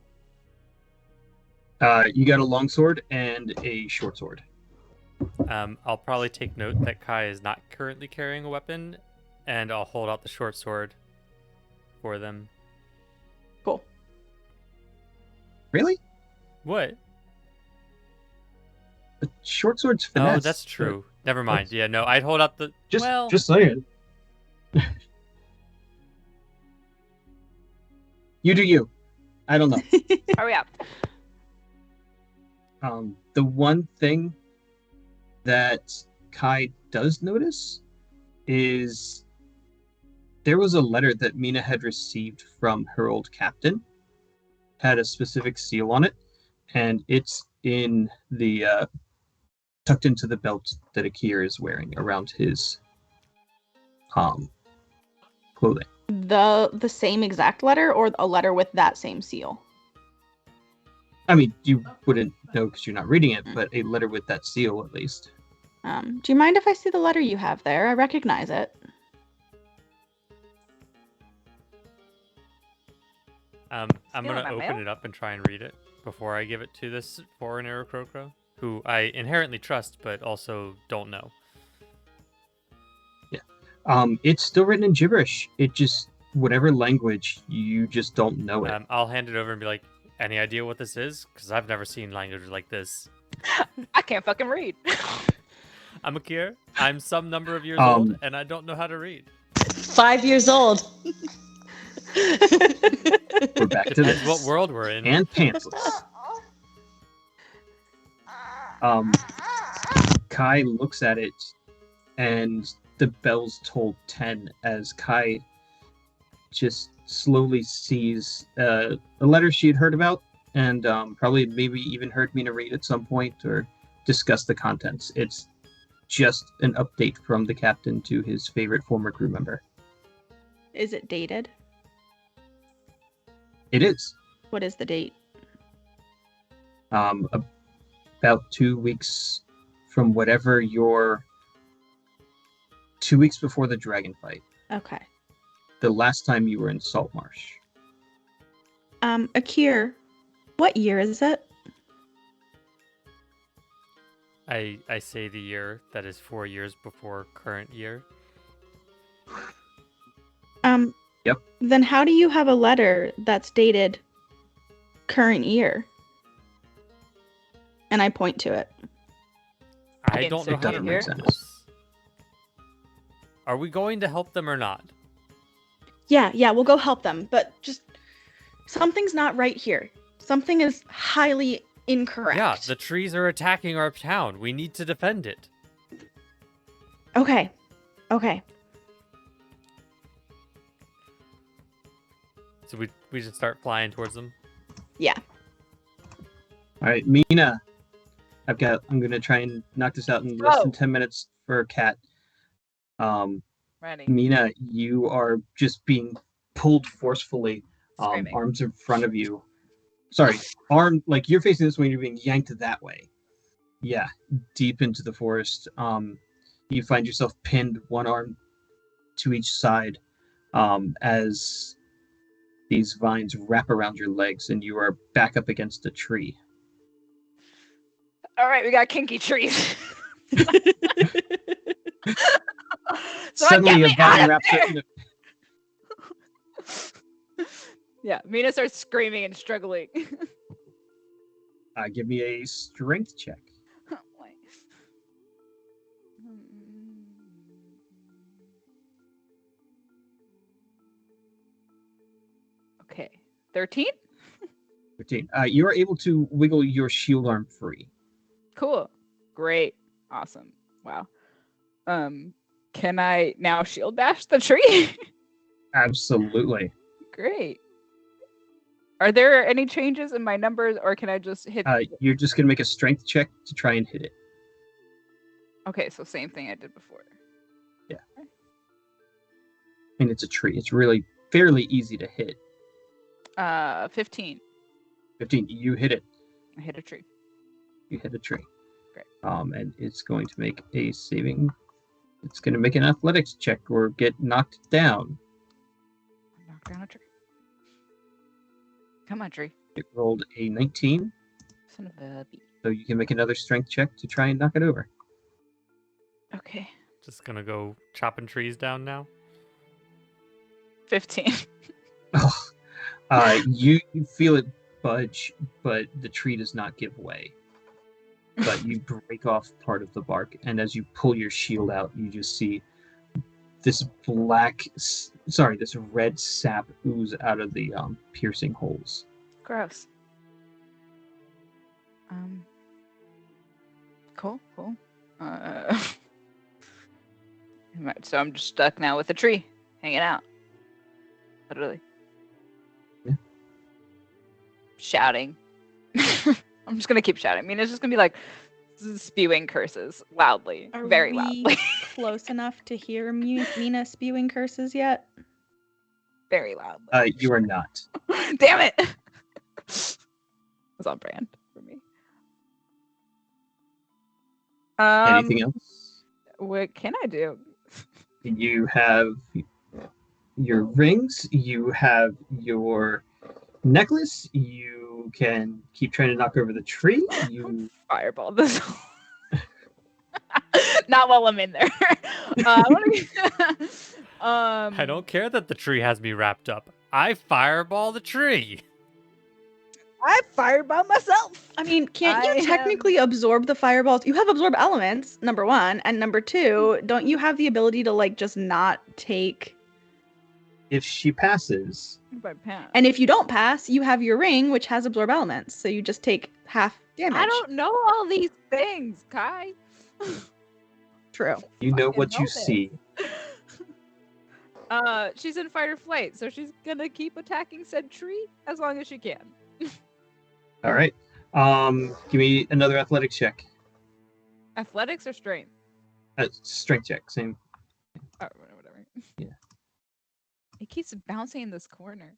You got a longsword and a short sword. I'll probably take note that Kai is not currently carrying a weapon, and I'll hold out the short sword for them. Cool. Really? What? The short sword's finesse. Oh, that's true. Never mind. Yeah, no, I'd hold out the. Just well, saying. You do you. I don't know. Hurry up. The one thing that Kai does notice is there was a letter that Mina had received from her old captain. Had a specific seal on it, and it's in the tucked into the belt that Akir is wearing around his clothing. The same exact letter or a letter with that same seal? I mean, you wouldn't know because you're not reading it, but a letter with that seal at least. Do you mind if I see the letter you have there? I recognize it. I'm Stealing gonna my open mail? it up and try and read it before I give it to this foreigner Crocro, who I inherently trust but also don't know. It's still written in gibberish. It just whatever language you just don't know it. I'll hand it over and be like, "Any idea what this is? Because I've never seen language like this." I can't fucking read. I'm Akir. I'm some number of years Um, old, and I don't know how to read. 5 years old. We're back to Depends this. what world we're in. And pantsless. Kai looks at it, and the bells toll 10 as Kai just slowly sees a letter she had heard about, and probably maybe even heard Mina read at some point or discuss the contents. It's just an update from the captain to his favorite former crew member. Is it dated? It is. What is the date? About 2 weeks from whatever your 2 weeks before the dragon fight. Okay. The last time you were in Saltmarsh. Akir, what year is it? I say the year that is 4 years before current year. Yep. Then how do you have a letter that's dated current year? And I point to it. I don't know It how to doesn't read make sense. this. Are we going to help them or not? Yeah, we'll go help them, but just something's not right here. Something is highly incorrect. Yeah, the trees are attacking our town. We need to defend it. Okay. So we should start flying towards them. Yeah. All right, Mina. I'm gonna try and knock this out in less than 10 minutes for Cat. Ready. Mina, you are just being pulled forcefully, Screaming. arms in front of you. Sorry, arm like you're facing this way, you're being yanked that way. Yeah, deep into the forest. You find yourself pinned, one arm to each side, as these vines wrap around your legs, and you are back up against a tree. All right, we got kinky trees. So Suddenly, get a me vine out of wraps there! up in a Yeah, Mina starts screaming and struggling. give me a strength check. Wait. Okay, 13. 15. You are able to wiggle your shield arm free. Cool, great, awesome. Wow. Can I now shield bash the tree? Absolutely. Great. Are there any changes in my numbers, or can I just hit? You're just gonna make a strength check to try and hit it. Okay, so same thing I did before. And it's a tree. It's really fairly easy to hit. 15. 15. You hit it. I hit a tree. You hit a tree. Great. And it's going to make a saving. It's going to make an athletics check or get knocked down. Knock down a tree. Come on, tree. It rolled a 19. Son of a bee. So you can make another strength check to try and knock it over. Okay. Just gonna go chopping trees down now. 15. You feel it budge, but the tree does not give way. But you break off part of the bark, and as you pull your shield out, you just see this this red sap ooze out of the piercing holes. Gross. Cool. So I'm just stuck now with the tree, hanging out. Literally. Yeah. Shouting. I'm just gonna keep shouting. I mean, it's just gonna be like spewing curses loudly, Are very we loudly, close enough to hear Mina spewing curses yet? very loudly. You are not. Damn it! It's on brand for me. Anything else? What can I do? You have your rings. You have your necklace. You can keep trying to knock over the tree. You Fireball this. Not while I'm in there. I don't care that the tree has me wrapped up. I fireball the tree. I fireball myself. I mean, can't I you technically absorb the fireballs? You have absorb elements, number one, and number two, don't you have the ability to like just not take? if she passes, By pass. And if you don't pass, you have your ring, which has absorb elements, so you just take half damage. I don't know all these things, Kai. True. you know Fucking what you know this. see. She's in fight or flight, so she's gonna keep attacking said tree as long as she can. All right. Give me another athletics check. Athletics or strength? Strength check. Same. Oh, whatever. Yeah. It keeps bouncing in this corner.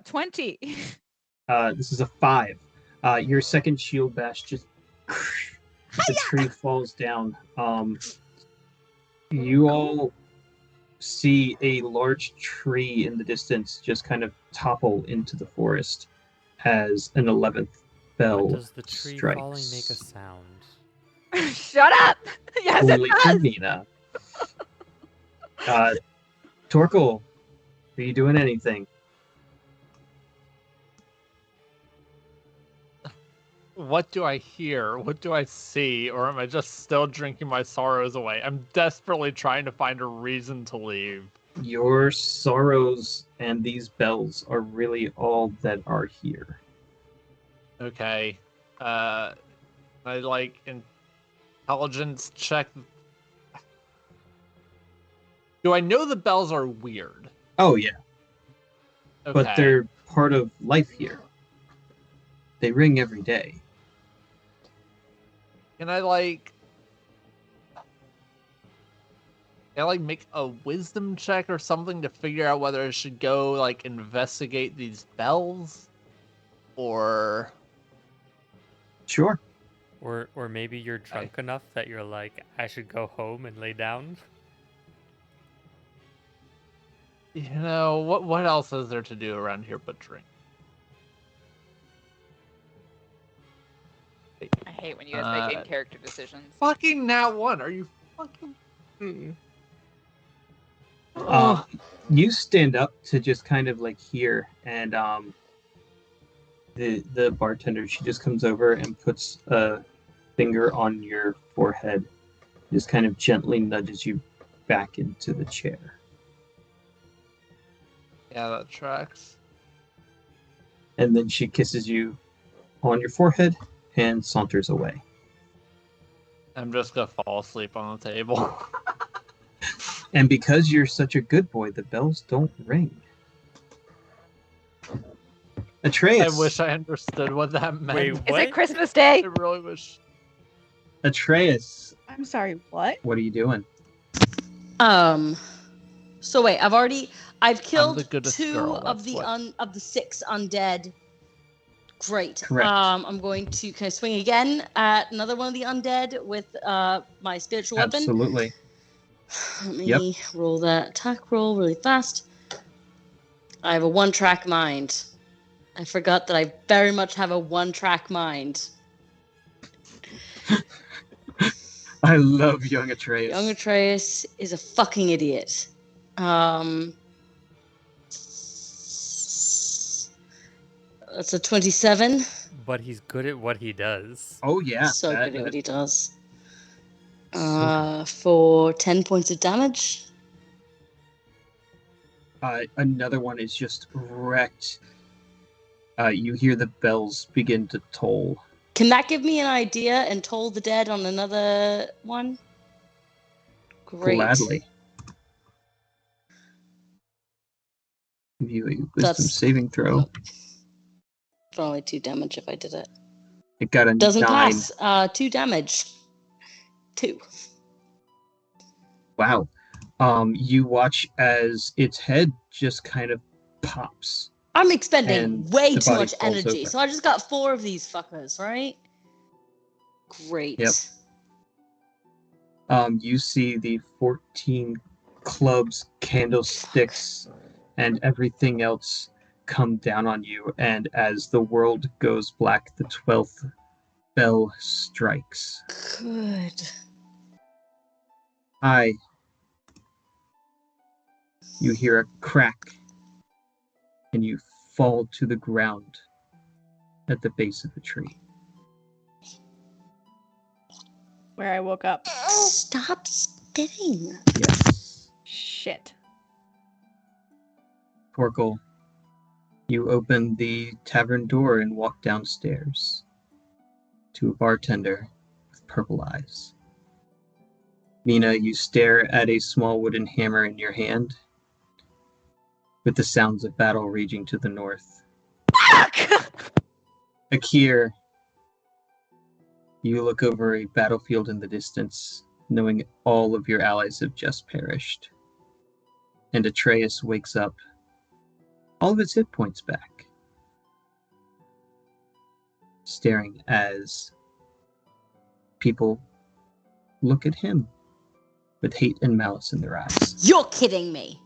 20. This is a 5. Your second shield bash just the tree falls down. You all see a large tree in the distance just kind of topple into the forest as an 11th bell But does the tree strikes. falling make a sound? Shut up! Yes, Only it to does! Nina. Torkel, are you doing anything? What do I hear? What do I see? Or am I just still drinking my sorrows away? I'm desperately trying to find a reason to leave. Your sorrows and these bells are really all that are here. Okay. I like intelligence check. Do I know the bells are weird? Oh yeah, Okay. but they're part of life here. They ring every day. Can I like Can I like make a wisdom check or something to figure out whether I should go like investigate these bells, or Sure. Or maybe you're drunk enough that you're like, I should go home and lay down. what else is there to do around here but drink? I hate when you guys make in-character decisions. Fucking nat one. Are you fucking? You stand up to just kind of like hear, and the bartender, she just comes over and puts a finger on your forehead, just kind of gently nudges you back into the chair. Yeah, that tracks. And then she kisses you on your forehead and saunters away. I'm just gonna fall asleep on the table. And because you're such a good boy, the bells don't ring. Atreus. I wish I understood what that meant. Wait, Is what? it Christmas Day? I really wish. Atreus, I'm sorry, what? what are you doing? So wait, I've the killed goodest 2 girl, of that's the what. of the 6 undead. Great. Correct. I'm going to can I swing again at another one of the undead with my spiritual weapon? Absolutely. Let me roll that attack roll really fast. I have a 1-track mind. I forgot that I very much have a 1-track mind. I love young Atreus. Young Atreus is a fucking idiot. That's a 27. But he's good at what he does. Oh yeah. So that- good at what he does. So For 10 points of damage. another one is just wrecked. You hear the bells begin to toll. Can that give me an idea and toll the dead on another one? Great. Gladly. Give you a wisdom That's- saving throw. For only 2 damage if I did it. It got a Doesn't 9. pass. 2 damage. 2. Wow. You watch as its head just kind of pops. I'm expending And way the too body much falls energy. over. So I just got 4 of these fuckers, right? Great. Yep. You see the 14 clubs, candlesticks, and everything else come down on you, and as the world goes black, the 12th bell strikes. Good. Hi. You hear a crack, and you fall to the ground at the base of the tree. Where I woke up. Stop spitting. Yes. Shit. Torkel, you open the tavern door and walk downstairs to a bartender with purple eyes. Mina, you stare at a small wooden hammer in your hand with the sounds of battle raging to the north. Akir, you look over a battlefield in the distance, knowing all of your allies have just perished. And Atreus wakes up, all of his hit points back, staring as people look at him with hate and malice in their eyes. You're kidding me.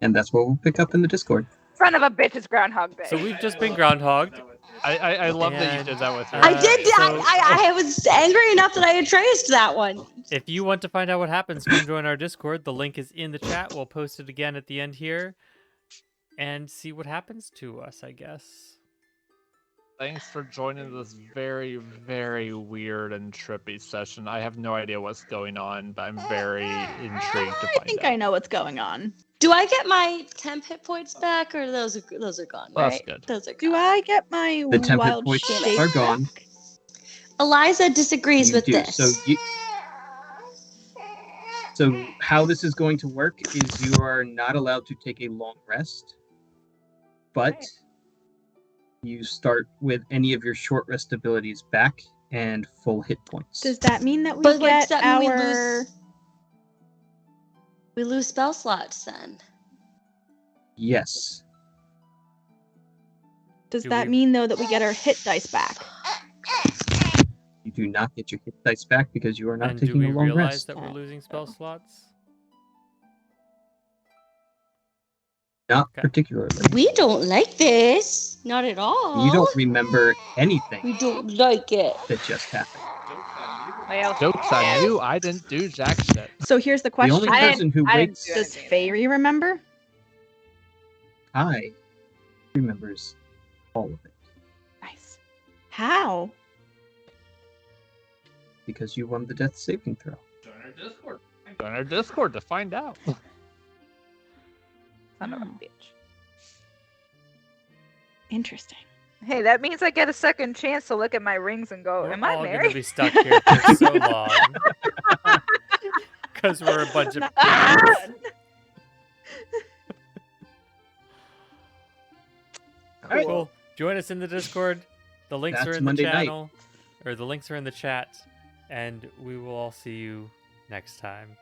And that's what we'll pick up in the Discord. Son of a bitch, it's Groundhog Day. So we've just been groundhogged. I love that you And, did that with her. uh, I did. so- I was angry enough that I had traced that one. If you want to find out what happens, come join our Discord. The link is in the chat. We'll post it again at the end here. And see what happens to us, I guess. Thanks for joining this very, very weird and trippy session. I have no idea what's going on, but I'm very intrigued to I find think out. I know what's going on. Do I get my temp hit points back, or those are gone? Well, that's Right? good. Those are Do gone. I get my The temp hit wild points shape are gone. back? Eliza disagrees You with do. this. So how this is going to work is you are not allowed to take a long rest, but you start with any of your short rest abilities back and full hit points. Does that mean that we But like, get does that mean our? we lose spell slots then? Yes. Does Do that we- mean though that we get our hit dice back? You do not get your hit dice back because you are not And do taking we a long realize rest. that we're losing spell slots? Not Okay. particularly. We don't like this. Not at all. You don't remember anything We don't like it. that just happened. Well, Jokes on you. I didn't do jack shit. So here's the The question: only I didn't- person who I didn't wakes do Does anything. Fairy remember? I remembers all of it Nice. How? because you won the death saving throw. Join our Discord to find out. Son of a Oh. bitch. Interesting. Hey, that means I get a second chance to look at my rings and go, We're am all I gonna married? be stuck here for so long because we're a bunch of idiots. Alright. Cool. Join us in the Discord. The links That's are in Monday the night. channel, or the links are in the chat, and we will all see you next time.